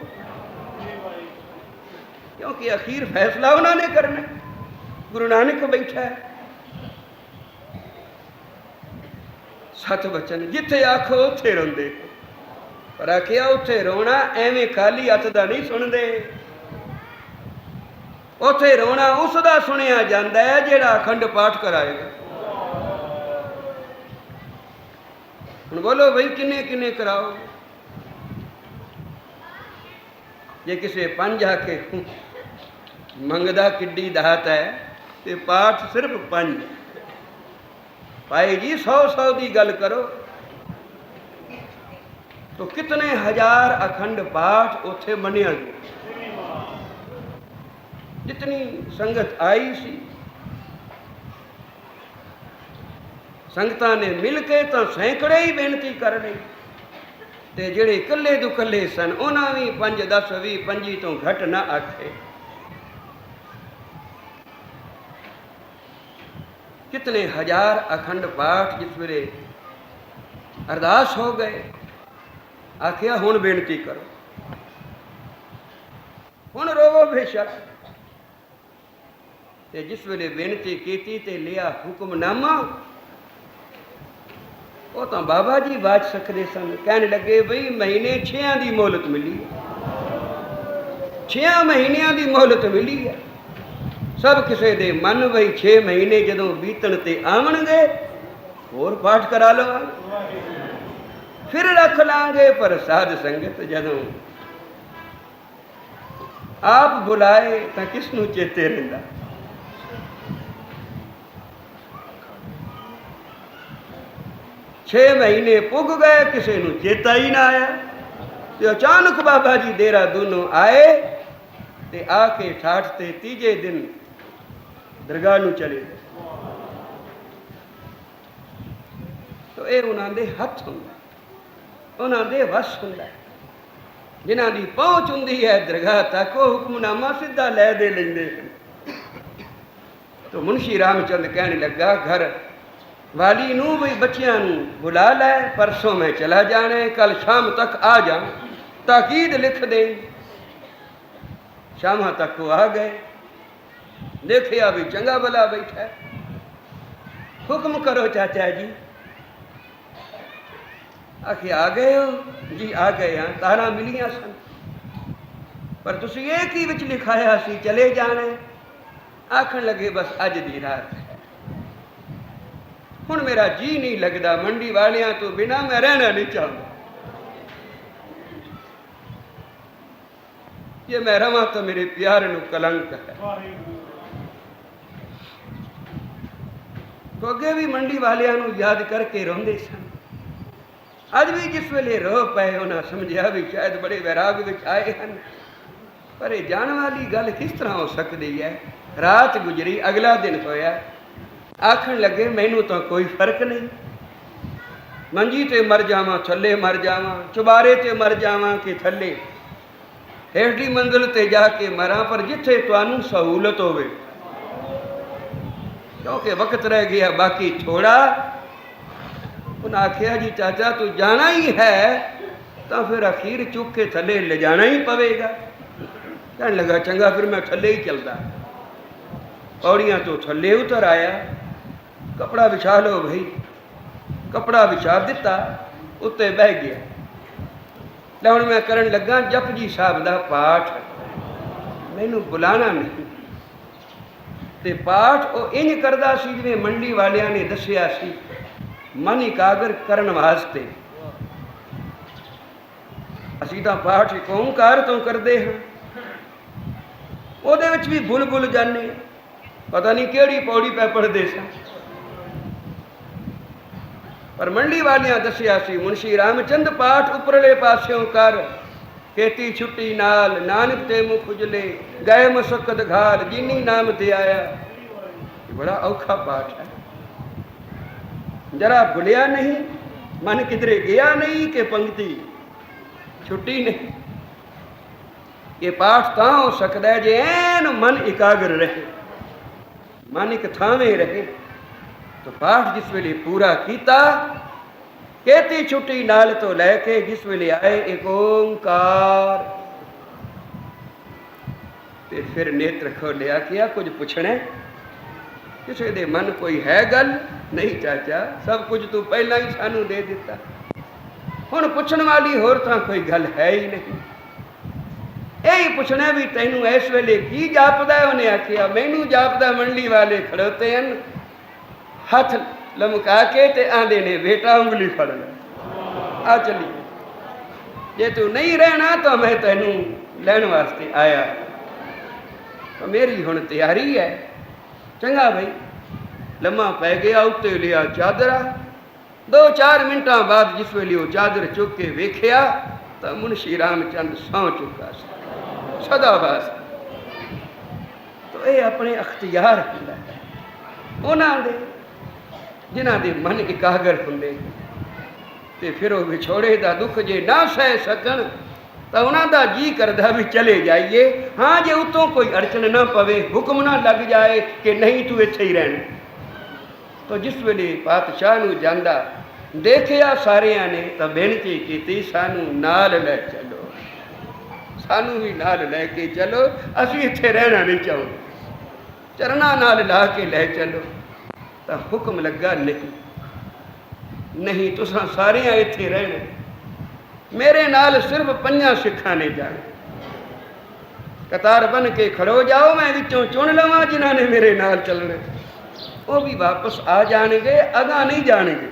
क्योंकि अखीर फैसला उन्होंने करना। गुरु नानक बैठा है, सत बचन जिथे आखो उथे रोंदे, पर आखिया उथे रोना एवें खाली हथ दा नहीं सुनते, उथे रोना उसदा सुनिया जाता है जिहड़ा अखंड पाठ कराएगा। हुण बोलो बई किन्ने किन्ने कराओ? जे किसी 5 आखे मंगदा किड्डी दात है ते पाठ सिर्फ 5, भाई जी 100 की गल करो तो कितने हजार अखंड पाठ उथे मनिया गया। जितनी संगत आई सी, संगतां ने मिल के तो सैकड़े ही बेनती कर ली, ते जिहड़े कल्ले दो कल्ले सन उन्हां भी 5 10 20 25 तो घट ना आखे। कितने हजार अखंड पाठ जिस वेले अरदास हो गए, आखिया हुण बेनती करो, हुण रोवो बेशक। ते जिस वेले बेनती की ते लिया हुक्मनामा, वो तो बाबा जी बाज सकते सन। कहने लगे बई महीने 6 की मोहलत मिली है, 6 महीनों की मोहलत मिली है। सब किसी दे मन बई 6 महीने जदों बीतण ते आवणगे होर पाठ करा लो, फिर रख लांगे, पर साध संगत जदों आप बुलाए तो किसनू चेते रहिंदा। छे महीने पुग गए, किसी नू चेता ही ना आया। तो अचानक बाबा जी देहरादूनों आए ते आके ठाठ ते तीजे दिन दरगाह नू चले गए। तो ये उन्होंने हथ होंगे, उन्होंने वस होंगे, जिन्हों की पहुँच होंगी है दरगाह तक, वो हुक्मनामा सीधा लै दे लेंदे। तो मुंशी रामचंद कहने लगा घर वाली नू भी बच्चियां नू बुला लै, परसों मैं चला जाने, कल शाम तक आ जा, ताकीद लिख दे। शाम तक वो आ गए, देखिया भी चंगा भला बैठा है। हुक्म करो चाचा जी। आखिर आ गए हो जी? आ गए हाँ, तारा मिलिया सन, पर तुसी एक ही विच लिखाया सी चले जाने। आखन लगे बस अज दी रात है, हुण मेरा जी नहीं लगता, मंडी वालियां तो बिना मैं रहना नहीं चाहता। ये मैं रवां तो मेरे प्यार नू कलंक है। तो अगे भी मंडी वालियां नू याद करके रोंदे सन। अज भी जिस वेले रो पे उन्हें समझा भी शायद बड़े वैराग विच आए हैं, पर यह जान वाली गल किस तरह हो सकती है। रात गुजरी, अगला दिन होया, आखन लगे मैनू तो कोई फर्क नहीं, मंजी ते मर जावां, थले मर जावां, चुबारे ते मर जावां कि थले, हेठली मंजिल ते जाके मरा, पर जिथे तुहानू सहूलत होवे, क्योंकि वक्त रह गया बाकी थोड़ा। उन्हें आखिया जी चाचा तू जाना ही है तो फिर अखीर चुक के थले ले जाना ही पवेगा। कहने लगा चंगा फिर मैं थले ही चलता। पौड़ियां तो थले उतर आया, कपड़ा बिछा लो भाई, कपड़ा बिछा दिता, उत्ते बह गया। ले हुण मैं करन लगा जपजी साहब दा पाठ, मैनू बुलाना नहीं। ते पाठ वो इंज करदा सी जिवें मंडी वालियां ने दसिया सी, मन इकागर करन वास्ते। असीं तां पाठ एक ओंकार तो करते हैं, ਉਹਦੇ ਵਿੱਚ भी भुल भुल जाने, पता नहीं किहड़ी पौड़ी पै पढ़दे सन। पर मंडी वालियां दसिया सी मुंशी रामचंद पाठ उपरले पास्यों कर, खेती छुट्टी नाल नानक ते मुख उजले, गए मसकद घाल जिनी नाम ते आया। बड़ा औखा पाठ है, जरा भुलिया नहीं मन किधरे गया नहीं कि पंक्ति छुट्टी नहीं। ये पाठ तां हो सकता है जे ऐन मन एकाग्र रहे, मन एक थावे रहे। तो पाठ जिस वेले पूरा किया कहती छुट्टी नाल तो लैके जिस वेले आए एक ओंकार ते फिर नेत्र खोलिया किया कुछ पुछना किसी दे मन कोई है गल नहीं चाचा, सब कुछ तू पहला ही सानू दे दिता, हुण पुछण वाली होर तां कोई गल है ही नहीं। यही पूछना भी तैनू इस वेले की जापदा है? उन्हें आखिया मैनू जापदा मंडली वाले खड़ोते हैं हथ लमका के ते आंदे ने बेटा उंगली फड़ ले आ चली, जे तू नहीं रहना तो मैं तैनू लैण वास्ते आया। तो मेरी हुण तैयारी है। चंगा भाई लम्मा पै गया, उत्ते लिया चादरा। 2-4 मिनटां बाद जिस वेले वो चादर चुक के वेख्या तो मुंशी रामचंद सौ चुका सदा वास्ते। तो ये अपने अख्तियार हुंदा है उन्हां दे जिन्हां दे मन एकागर हुंदे ते फिर वो विछोड़े दा दुख जे ना सह सकण तो उन्होंने जी करदा भी चले जाइए। हाँ जे उतों कोई अड़चन ना पवे, हुक्म ना लग जाए कि नहीं तू इत्थे ही रहना। तो जिस वेले पातशाह नूं जांदा देखिया सारियां ने तो बेनती की सानू नाल लै चलो, सानू भी नाल लैके चलो, असीं इत्थे रहना नहीं चाहुंदे, चरना नाल ला के लै चलो। तो हुक्म लगा नहीं नहीं तुसां सारियां इत्थे रहना, मेरे नाल सिर्फ 5 सिखां ने जाना। कतार बन के खड़ो जाओ, मैं विचों चुन लवां जिन्हां ने मेरे नाल चलना। वो भी वापस आ जाएंगे, अगां नहीं जाएंगे,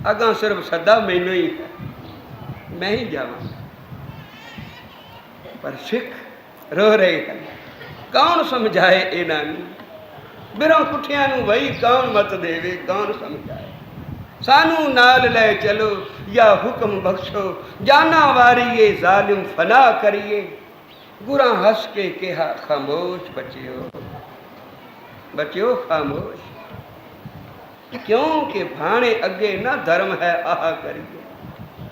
अगां सिर्फ सदा मैनू ही है, मैं ही जावां। पर सिख रो रहे हैं, कौन समझाए इन्हां नूं? बिरों कुठियां नूं वही कौन मत देवे, कौन समझाए? सानू नाल लै चलो या हुक्म बख्शो, जाना वारिए जालिम फना करिए। गुरा हस के कहा खामोश बचियो, बचियो खामोश, क्योंकि भाणे अगे ना धर्म है आह करिए।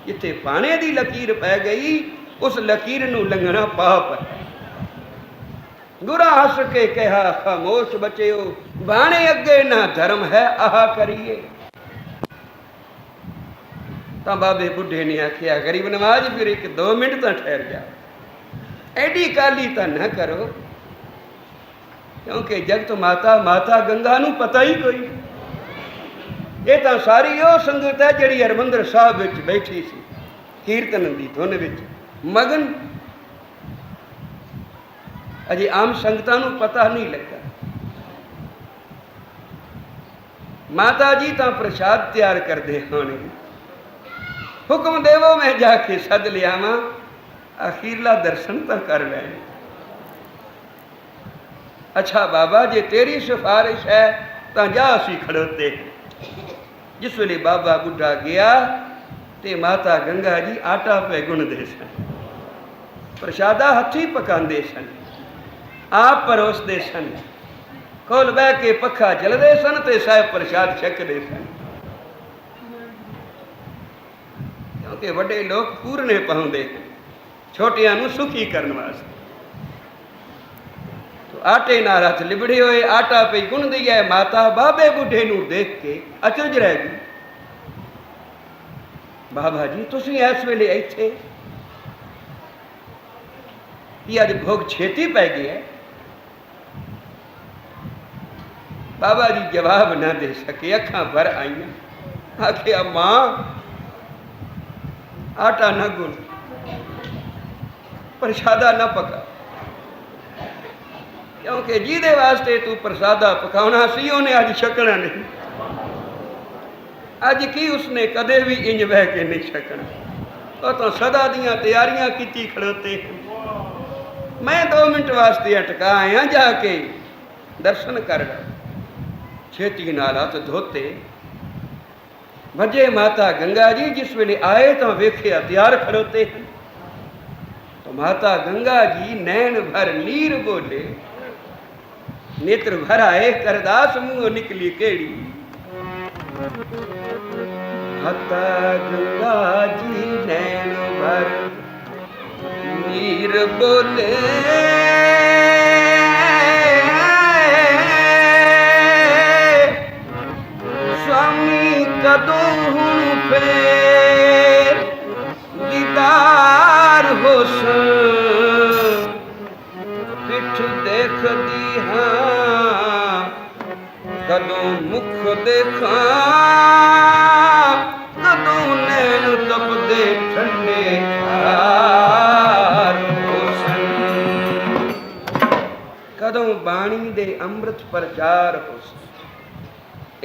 जिथे भाणे दी लकीर पै गई उस लकीर नू लंघना पाप है। गुरा हस के कहा खामोश बचियो, भाणे अगे ना धर्म है आह करिए। तो बाबे बुढ़े ने आखिया गरीब नवाज फिर 1-2 मिनट तो ठहर जा, एडी काली तो न करो, क्योंकि जगत माता माता गंगा नू पता ही कोई। ये तो सारी वो संगत है जिहड़ी हरमंदर साहब विच बैठी सी कीर्तन की धुन विच मगन। अजे आम संगतां नू पता नहीं लगा। माता जी तो प्रसाद तैयार करते होने, हुक्म देवो मैं जाके सद लियावां, अखीरला दर्शन तो कर लैन। अच्छा बाबा जे तेरी सिफारिश है तो जा असी खड़ोते। जिस वेले बाबा बुढ़ा गया तो माता गंगा जी आटा पे गुणदे सन, प्रसादा हथी पकांदे सन, आप परोसते सन, कोल बह के पखा चलते सन तो साहब प्रसाद छकते सन। क्योंकि वड्डे लोग पूरने पाउंदे छोटियां नूं सुखी करने वास्ते। तो आटे नाल हथ लिबड़े हुए आटा पे गुणदी है। माता बाबे बुढ़े नूं देख के अचरज रह गई, बाबा जी तुसीं इस वेले इत्थे कि अज भोग छेती पै गया? बाबा जी जवाब ना दे सके, अखां भर आईयां। आखिया मां आटा न गुन, प्रसादा न पका, क्योंकि जिहदे वास्ते तू प्रसादा पकाउणा सी उन्हें अज छकना नहीं। अज की उसने कदे भी इंज बह के नहीं छकना, वो तो सदा दियां तैयारियां कीती खड़ोते। मैं 2 मिनट वास्ते अटका आया, जाके दर्शन कर छेती नाल हथ धोते। भजे माता गंगा जी जिस वेले आए तो वेख्या तैयार खड़ोते हैं। तो माता गंगा जी नैन भर नीर बोले, नेत्र भर आए करदास मुंह निकली केड़ी। माता गंगा जी नैन भर मीर बोले स्वामी कदों हुण फेर दीदार होसन पिठ देख दी हाँ कदों मुख देखा कदों नैन तपदे ठंडे ठार होसन कदों बाणी दे अमृत प्रचार होसन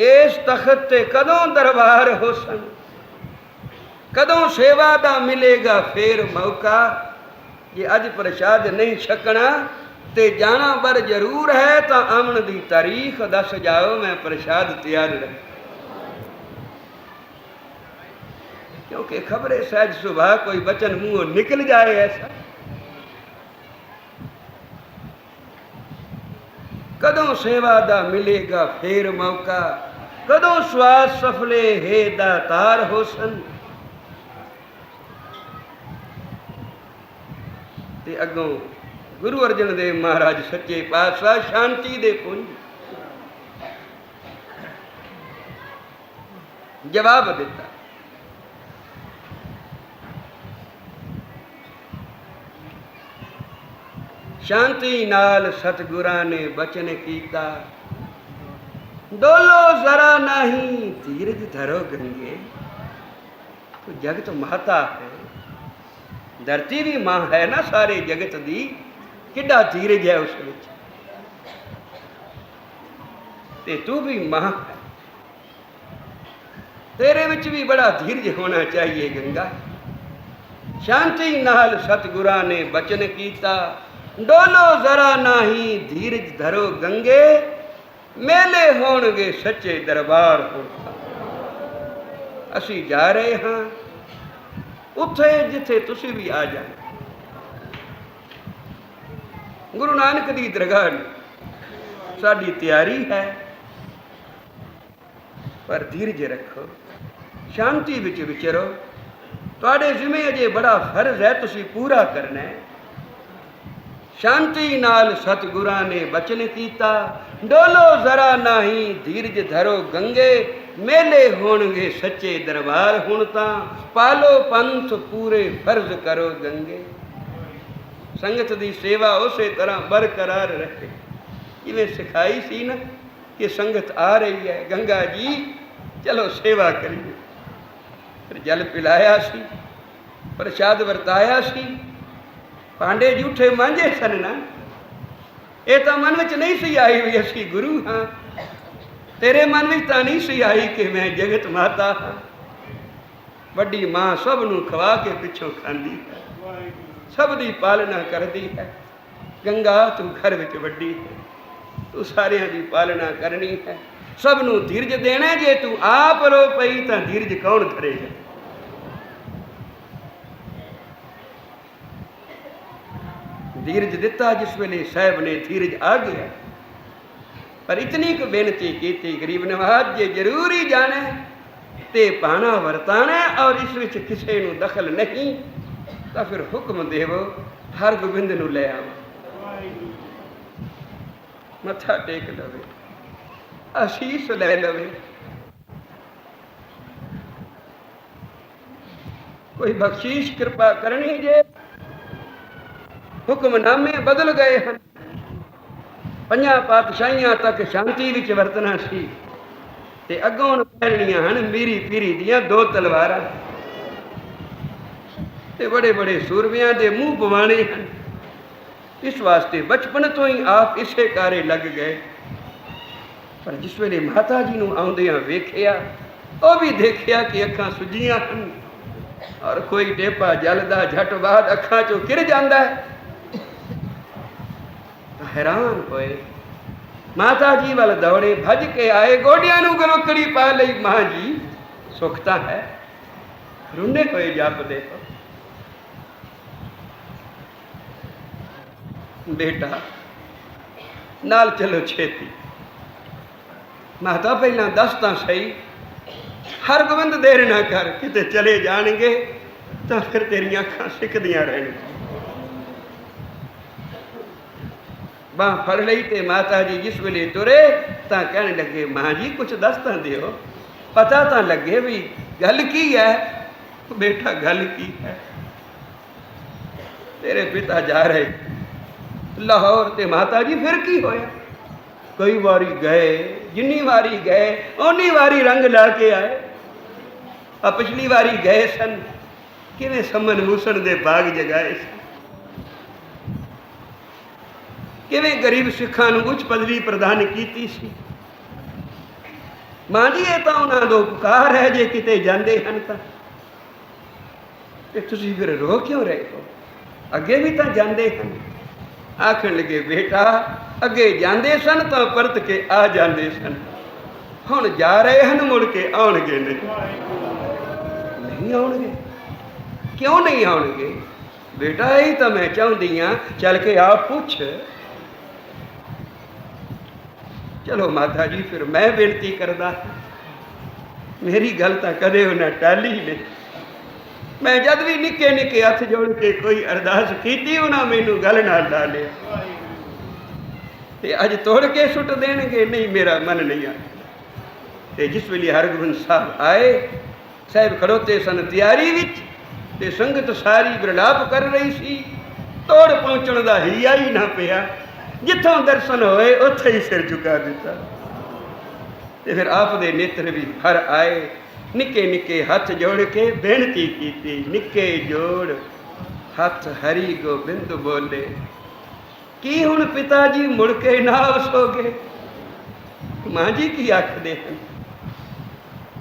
इस तखत ते कदों दरबार होसन कदों सेवा दा मिलेगा फिर मौका जे अज प्रसाद नहीं छकना ते जाना बर जरूर है तो आमन दी तारीख दस जाओ मैं प्रसाद तैयार रख क्योंकि खबरे सहज सुबह कोई बचन मुंहों निकल जाए ऐसा कदों सेवा दा मिलेगा फिर मौका कदों स्वास सफले हे दातार होसन ते अगों गुरु अर्जन देव महाराज सच्चे पातशाह शांति दे पुंज जवाब दिता शांति नाल सतगुरां ने बचन कीता डोलो जरा नहीं धीरज धरो गंगे तो जगत माता है धरती भी मां है ना सारे जगत दी किड्डा धीरज है उस विच ते तू भी मां है तेरे विच भी बड़ा धीरज होना चाहिए गंगा शांति नाल सतगुरां ने बचन कीता डोलो जरा नाही धीरज धरो गंगे मेले होणगे सच्चे दरबार होणगे असी जा रहे हाँ उत्थे जिथे तुसी भी आ जाए गुरु नानक दी दरगाह साडी तैयारी है पर धीरज रखो शांति विच विचरो तुहाडे जिम्मे अजे बड़ा फर्ज है तुसी पूरा करना है शांति नाल सतगुरां ने बचन कीता डोलो जरा नाही धीरज धरो गंगे मेले होणगे सच्चे दरबार हुण तां पालो पंथ पूरे फर्ज करो गंगे संगत दी सेवा उसे तरह बरकरार रखे जिवें सिखाई सी ना कि संगत आ रही है गंगा जी चलो सेवा करिए फिर जल पिलाया सी प्रसाद वरताया सी भांडे जूठे मांझे सन ना ये तो मन में नहीं सी आई भी असी गुरु हाँ तेरे मन में तो नहीं सी आई कि मैं जगत माता हाँ वड्डी मां सब नूं खवा के पिछों खांदी है सब दी पालना करती है गंगा तू घर विच वड्डी है तू सारियां दी पालना करनी है सब नूं धीरज देना जे तू आप रो पई तां धीरज कौन धरेगा धीरज दिता जिस वेले साहब ने धीरज आ गया पर इतनी को बेनती की गरीब नवाज जे जरूरी जाने ते पाना वरताना और इस विच किसी नूं दखल नहीं तो फिर हुक्म देवो हर गोबिंद नूं ले आओ मत्था टेक लवे आशीष ले लवे कोई बख्शीश कृपा करनी जे हुक्मनामे बदल गए हैं पंजा पातशाहियां तक शांति विच वरतना सी ते अगों पैणियां हन मीरी पीरी दियां दो तलवारां ते बड़े बड़े सूरमियां दे मुंह पवाने हैं इस वास्ते बचपन तो ही आप इसे कारे लग गए पर जिस वेले माता जी नूं आउंदियां वेखिया वो भी देखिया कि अखां सुजियां हन और कोई टेपा जलदा झट बाद अखां चों गिर जांदा है हैरान होए माता जी वाल दौड़े भज के आए गोडियां नूं गलोकड़ी पा लई मां जी सुखता है रुने होए जप देखो बेटा नाल चलो छेती माता पहला दस तां सही हरगोबिंद देर ना कर, किते चले जाणगे तो फिर तेरियां अखां सिकदियां रहणगीਆਂ। बांह फड़ लई ते माता जी जिस वेले तुरे तां कहण लगे, मां जी कुछ दस तां दिओ, पता तां लगे भी गल की है। बेटा गल की है? तेरे पिता जा रहे लाहौर ते माता जी फिर की होया? कई बारी गए, जिन्नी बारी गए उन्नी बारी रंग ला के आए। पिछली बारी गए सन किवें समन मूसन दे बाग जगाए सन, किवें गरीब सिखां नूं उच्च पदवी प्रदान कीती सी। मां जी ये तां उन्हां दा उपकार है, जे किते जांदे हन तां तुसीं फिर रो क्यों रहे हो? अगे भी तां जांदे हन। आखण लगे, बेटा अगे जांदे सन तां परत के आ जांदे सन, हुण जा रहे हन मुड़ के आउणगे नहीं आउणगे। क्यों नहीं आउणगे? बेटा यही तो मैं चाहती हाँ, चल के आप पूछ। चलो माता जी फिर मैं बेनती करदा, मेरी गल तां कदे उन्हें टाली नहीं। मैं जद भी निके निके हथ जोड़ के कोई अरदास की उन्हें मैनू गल नाल ला लिया, ते अज तोड़ के सुट देणगे, नहीं मेरा मन नहीं आया। ते जिस वेले हरगोबिंद साहब आए, साहब खड़ोते सन तैयारी विच, ते संगत सारी विरलाप कर रही सी। तोड़ पहुंचण दा हिया ही ना पिया, जिथों दर्शन होए उत्थे ही सिर झुका दिता। ते फिर आप दे नेत्र भी हर आए, निके निके हथ जोड़ के बेनती की, निके जोड़ हथ हरि गोबिंद बोले, की हुण पिता जी मुड़ के ना वसोगे? मां जी की आखदे हन?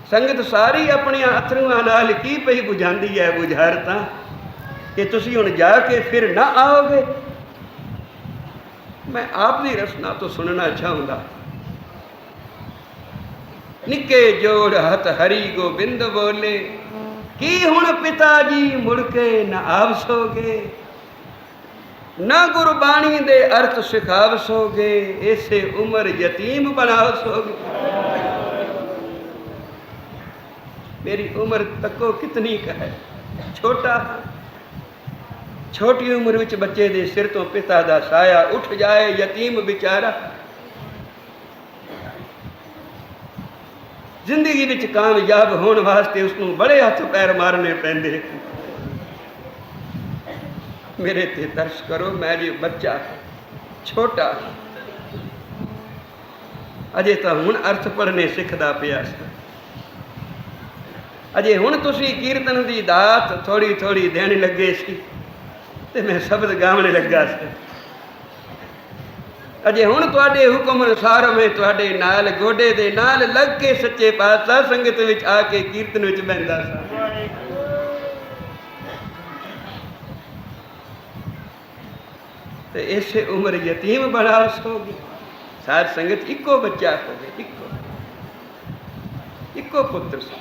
संगत सारी अपने अथरूआं नाल की पई बुझांदी है बुझारतां कि तुसीं हुण जाके फिर ना आओगे। मैं आप दी रसना तो सुनना चाहूँगा। निके जोड़ हथ हरि गोबिंद बोले, की हुण पिता जी मुड़ के न आवसोगे? न गुरबाणी दे अर्थ सिखावसोगे, ऐसे उम्र यतीम बनावसोगे। मेरी उम्र तको कितनी का है, छोटा। छोटी उम्र विच बच्चे दे सिर तो पिता दा साया उठ जाए, यतीम बेचारा। जिंदगी विच कामयाब होने वास्ते उसनूं बड़े हथ पैर मारने पैंदे। मेरे ते तरस करो, मैं जी बच्चा छोटा, अजे तो हुण अर्थ पढ़ने सिखदा पिया सा। अजे हुण तुसीं कीर्तन दी दात थोड़ी थोड़ी देण लगे सी ते मैं शब्द गावण लगा सी। अजे हुण तुहाडे हुक्म अनुसार मैं तुहाडे नाल गोडे दे नाल लग के सच्चे पातशाह संगत विच आके कीर्तन विच बहिंदा सा। ते इसे उम्र यतीम बना सोगे। साध संगत इको बच्चा हो गए, इको पुत्र सा।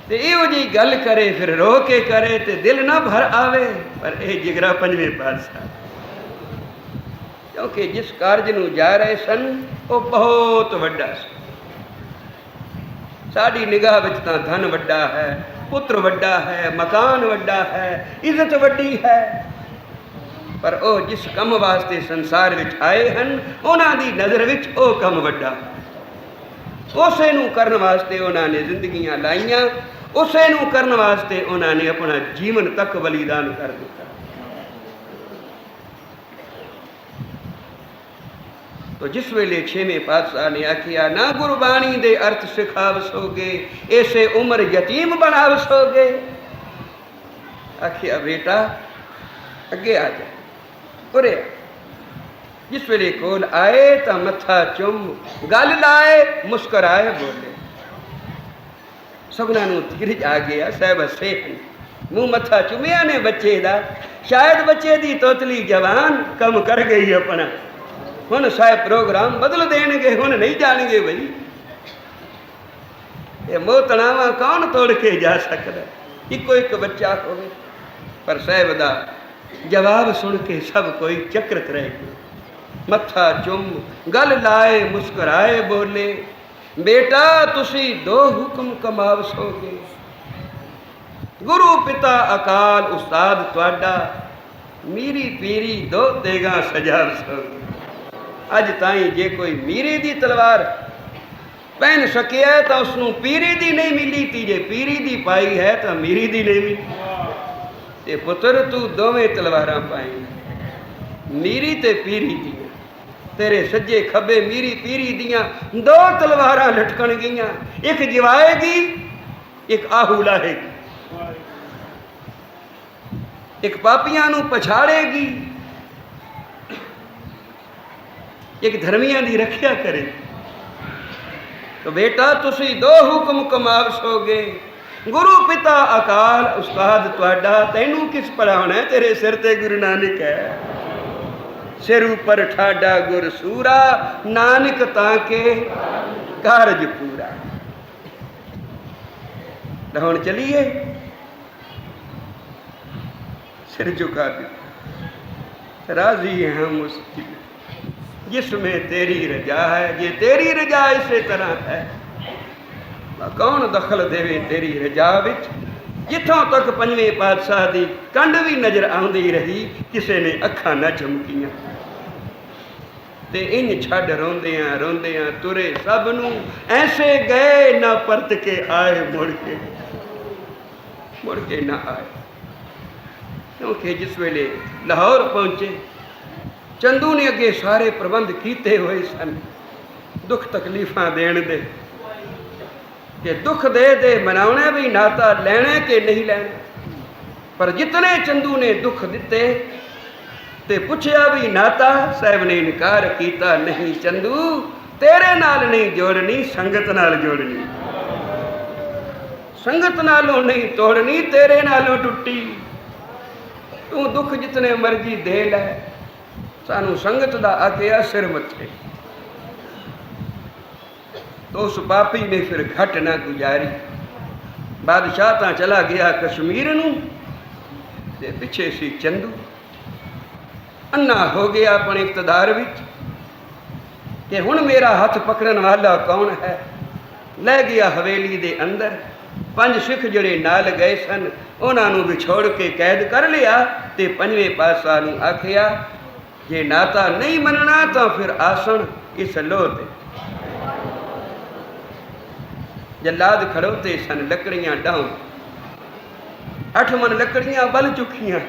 ते इहो जी गल करे फिर रो के करे ते दिल ना भर आवे। पर यह जिगरा पंजवें पातशाह, क्योंकि जिस कारज नूं जा रहे सन वो बहुत वड्डा सी। साडी निगाह विच तां धन वड्डा है, पुत्र वड्डा है, मकान वड्डा है, इज्जत वड्डी है, पर वो जिस कम वास्ते संसार विच आए हैं उन्हां दी नज़र विच वो कम वड्डा। उसे नूं करन वास्ते उन्होंने जिंदगियां लाइयां, उसे नूं करन वास्ते उन्होंने अपना जीवन तक बलिदान कर दिता। तो जिस वेले छेवें पातशाह ने आखिया ना गुरबाणी दे अर्थ सिखावसोगे, ऐसे उम्र यतीम बनावसोगे, आखिया बेटा अगे आ जा, उरे। जिस वेले कोल आए तो मत्था चुम गल लाए, मुस्कराए बोले। सगना नूं धीरज आ गया, साहब हसे मुँह मत्था चुमिया ने बच्चे दा। शायद बच्चे दी तोतली जवान कम कर गई अपना, हुण साहब प्रोग्राम बदल देणगे, हुण नहीं जाणगे बई ये मोह तनावा कौन तोड़ के जा सकता। इको एक बच्चा होवे, पर साहब दा जवाब सुन के सब कोई चक्रत रह गए। मत्था चुम गल लाए मुस्कुराए बोले, बेटा तुसी दो हुक्म कमावसोगे, गुरु पिता अकाल उस्ताद तुहाडा, मीरी पीरी दो तेगा सजावसोगे। अज ताई जे कोई मीरी दी तलवार पहन सकिया तो उसनों पीरी दी नहीं मिली थी, जे पीरी दी पाई है तो मीरी दी नहीं मिली। ते पुत्र तू दोवें तलवारां पाई, मीरी ते पीरी दी। तेरे सज्जे खब्बे मीरी पीरी दियां दो तलवारां लटकन गियां, एक जिवाएगी एक आहू लाहेगी, एक पापियां नूं पछाड़ेगी, एक धर्मियां दी रखिया करेगी। तो बेटा तुसी दो हुक्म कमावसोगे, गुरु पिता अकाल उस्ताद तुहाडा। तैनू किस पढ़ाना है, तेरे सिर ते गुरु नानक है। सिर ऊपर ठाडा गुर सूरा, नानक ताके कारज पूरा। हुण चलिए, सिर झुका दिया, राजी हैं हम उसकी जिसमें तेरी रजा है। ये तेरी रजा इसे तरह है, कौन दखल देवे तेरी रजा विच। जिथों तक पंजवें पातशाह दी कंड भी नज़र आउंदी रही, किसी ने अखां ना झमकियां। ते इंज छड़ रोंदियां रोंदियां तुरे सब नूं, ऐसे गए ना परत के आए, मुड़ के ना आए। क्योंकि जिस वेले लाहौर पहुंचे, चंदू ने अगे सारे प्रबंध किए हुए सन दुख तकलीफां देने दे, कि दुख दे दे मनाने भी, नाता लेने के नहीं लेने। पर जितने चंदू ने दुख दिते ते पुछया भी नाता, साहब ने इनकार किया, नहीं चंदू तेरे नाल नहीं जोड़नी, संगत नाल जोड़नी, संगत नालों नहीं तोड़नी, तेरे नालों टुटी। तू दुख जितने मर्जी दे लै, सानू संगत दा आख्या सिर मथे। तो उस पापी ने फिर घट ना गुजारी। बादशाह तां चला गया कश्मीर नूं, ते पिछे सी चंदू अन्ना हो गया अपने इकतदार विच, कि हुण मेरा हाथ पकड़न वाला कौन है। लै गया हवेली दे अंदर, 5 सिख जिहड़े नाल गए सन उन्हां नूं विछोड़ के कैद कर लिया, ते पंजवें पातशाह नूं आखिया जे नाता नहीं मनना तो फिर आसन इस लोह ते। जल्लाद खड़ोते सन, लकड़ियां डाउन, 8 मन लकड़ियां बल चुकियां,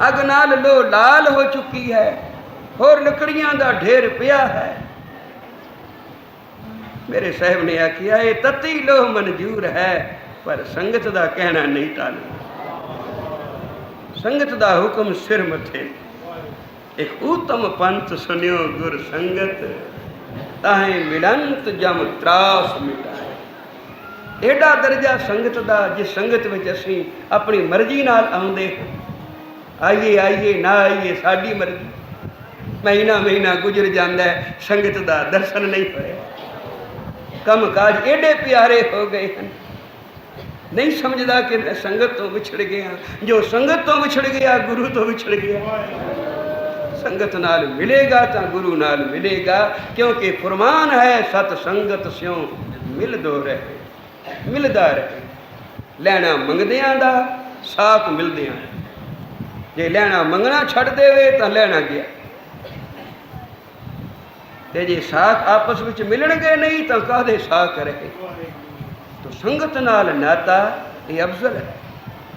अग नाल लो लाल हो चुकी है, होर लकड़ियां दा ढेर पिया है। मेरे साहब ने आखिया ये तती लोह मंजूर है, पर संगत दा कहना नहीं टालना, संगत दा हुक्म सिर मथे। एक उत्तम पंथ सुनियो गुर संगत, ताहे मिलंत जम त्रास मिटाए। एडा दर्जा संगत दा, जिस संगत में असीं अपनी मर्जी नाल आउंदे, आइए आइए ना आइए साडी मर्जी। महीना महीना गुजर जाता है, संगत दा दर्शन नहीं होया। कम काज एडे प्यारे हो गए हैं, नहीं समझदा कि मैं संगत तो विछड़ गया। जो संगत तो विछड़ गया, गुरु तो विछड़ गया। संगत नाल मिलेगा तो गुरु नाल मिलेगा, क्योंकि फरमान है सत संगत स्यों मिल दो रहे, मिलदा रहे। लैना मंगदियां दा साथ मिलदियां, जे लैना मंगना छड़ देवे तो लैना गया, ते जे साथ आपस में मिलणगे नहीं तो काहदे साथ रहे। तो संगत नाल नाता ये अफजल है।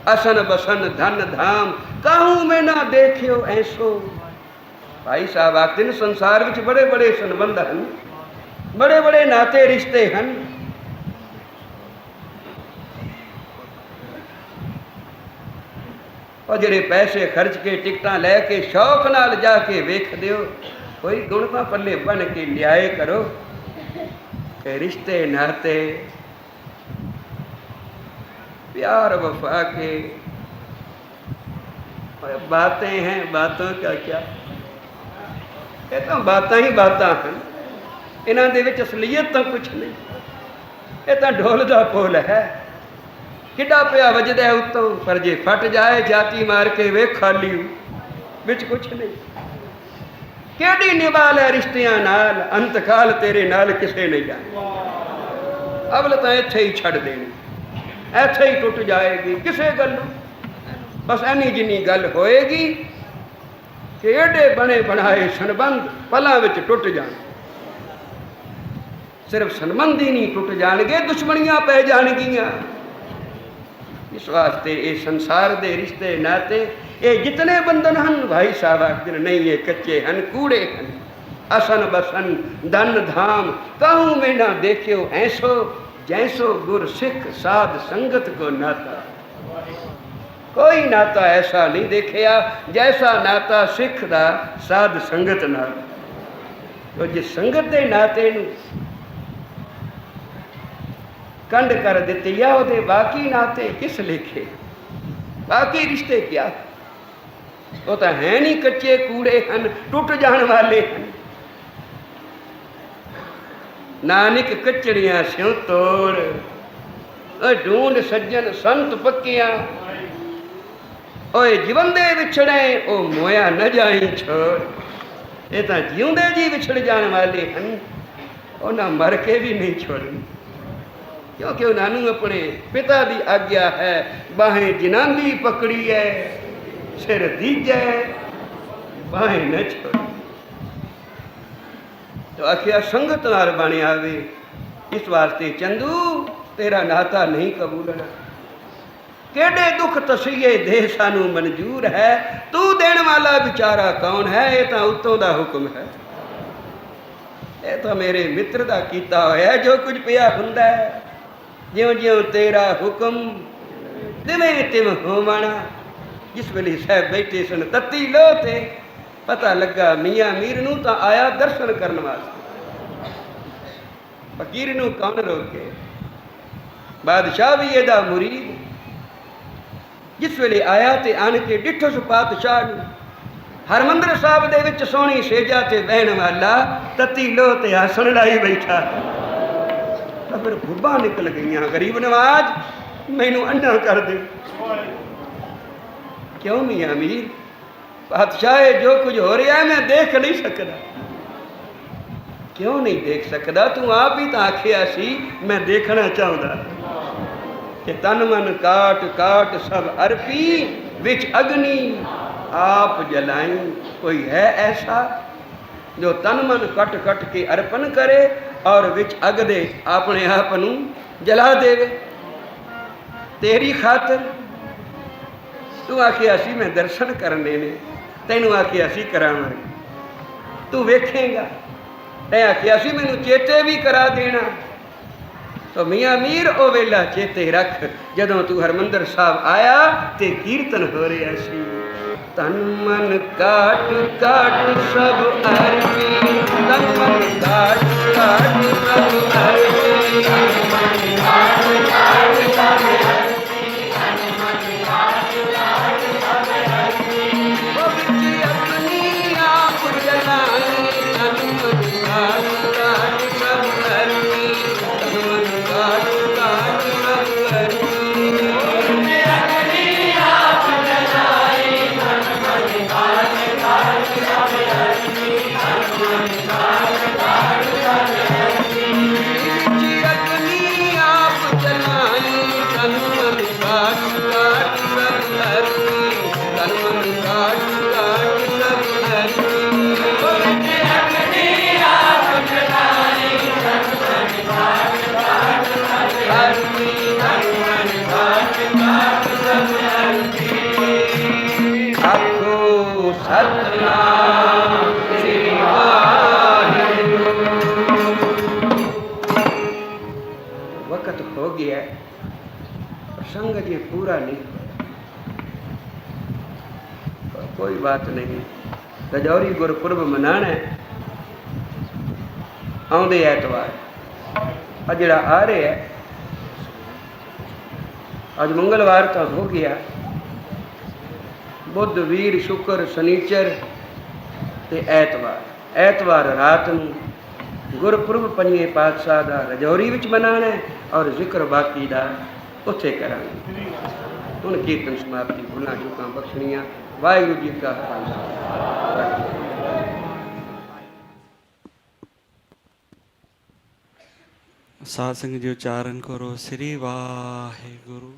असन बसन धन धाम काहू में ना देखियो ऐसो। भाई साहब आखते हैं संसार में बड़े बड़े संबंध हैं, बड़े बड़े नाते रिश्ते हैं, और जेड़े पैसे खर्च के टिकटां लैके शौक नाल जाके वेख दियो, कोई गुणता पल्ले बन के लियाए करो कि रिश्ते नाते प्यार वफा के बातें हैं। बातों का क्या, ये तो बातां ही बातां हैं, इन्हां दे विच असलीयत तो कुछ नहीं। ये तो ढोल दा पोल है, किड्डा पिया वजदा है उत्तों, पर जे फट जाए जाती मार के वेख खाली विच कुछ नहीं। केड़ी निभा लै रिश्तियां नाल, अंतकाल तेरे नाल किसे नहीं जाना। अवल तो इत्थे ही छड़ देनी, इत्थे ही टुट जाएगी किसे गल्लों। बस इन्नी जिन्नी गल होएगी कि एडे बने बनाए संबंध पलां विच टुट जाण। सिर्फ संबंध ही नहीं टुट जाणगे, दुश्मनियां पै जाणगियां। इस वास्ते ये संसार दे रिश्ते नाते ये जितने बंधन हैं, भाई साहब आखिर नहीं ये कच्चे हैं, कूड़े हैं। असन बसन धन धाम कहूँ में ना देखियो ऐसो, जैसो गुर सिख साध संगत को नाता। कोई नाता ऐसा नहीं देखिया जैसा नाता सिख दा साध संगत नाल। तो जिस संगत के नाते नूं कंड कर दिती आ, उहदे बाकी नाते किस लेखे, बाकी रिश्ते क्या। वो तो है नहीं, कच्चे कूड़े हैं, टुट जाने वाले हैं। नानक कचड़ियां स्यों तोड़, ढूंढ सज्जन संत पक्कियां। ओए जीवन दे विछड़े ओ मोया न जाई छोड़। ये तो जिउंदे जी विछड़ जाने वाले हैं, उन्हें मर के भी नहीं छोड़नी। क्योंकि उन्होंने अपने पिता की आज्ञा है, बाहें जिनांदी पकड़ी है, सिर दीजे बाहें न छोड़। तो आखिया संगत नाल बने आवे। इस वास्ते चंदू तेरा नाता नहीं कबूलना। केड़े दुख तसीए दे सानू मंजूर है, तू देने वाला बेचारा कौन है। ये तो उत्तों का हुक्म है, ये तो मेरे मित्र का कीता होया जो कुछ पिया हुंदा है। ज्यों ज्यों तेरा हुक्म तिवें तिव होवना। जिस वेले साहब बैठे सन तत्ती लो ते पता लगा मियाँ मीर नूं तो आया दर्शन करने वास्ते। फकीर नूं कौन रोके, बादशाह भी एदा मुरीद। जिस वेले आया ते आन के डिठो सु पातशाह नूं हरमंदर साहब दे विच सोहनी सेजा ते बहन वाला तत्ती लो ते आसन लाई बैठा। तो फिर भुब्बा निकल गई, गरीब नवाज मैनू अन्ना कर दे। क्यों मियाँ मीर, बादशाह जो कुछ हो रहा है मैं देख नहीं सकता। क्यों नहीं देख सकता, तू आप ही तो आखिया सी मैं देखना चाहता कि तन मन काट काट सब अर्पी विच अग्नि आप जलाई। कोई है ऐसा जो तन मन कट कट के अर्पण करे और विच अग दे अपने आप नूं जला देवे तेरी खातर। तू आखिया सी मैं दर्शन करने ने, तेनू आखिया सी करावांगे, तू वेखेगा। तै आखिया सी मैनू चेते भी करा देना। तो मियाँ मीर ओ वेला चेते रख जदों तू हरमंदर साहब आया ते कीर्तन हो रहा सी। तन मन काट काट सब अर्पी, तन मन काट काट सब अर्पी, तन मन काट काट सब अर्पी, तन मन काट काट सब अर्पी। वो विच अपनी आप जलाई, तन मन काट काट सब अर्पी, तन मन काट काट सब अर्पी। वक्त हो गया, प्रसंग ये पूरा नहीं, कोई बात नहीं। रजौरी गुरपुरब मनाना है आउंदे ऐतवार, अज जिहड़ा आ रहा है, अज मंगलवार तो हो गया, बुध वीर शुक्र शनीचर ते ऐतवार। ऐतवार रात नूं गुरपुरब पंजे पातशाह का रजौरी विच मनाना है और जिक्र बाकी का उत्थे करांगे। हुण कीर्तन समाप्ति, भुलां चूकां बख्शणियां। वाहिगुरू जी का खालसा। ਸਾਧ ਸੰਗਤ ਜੀ ਉਚਾਰਨ ਕਰੋ ਸ੍ਰੀ ਵਾਹਿਗੁਰੂ।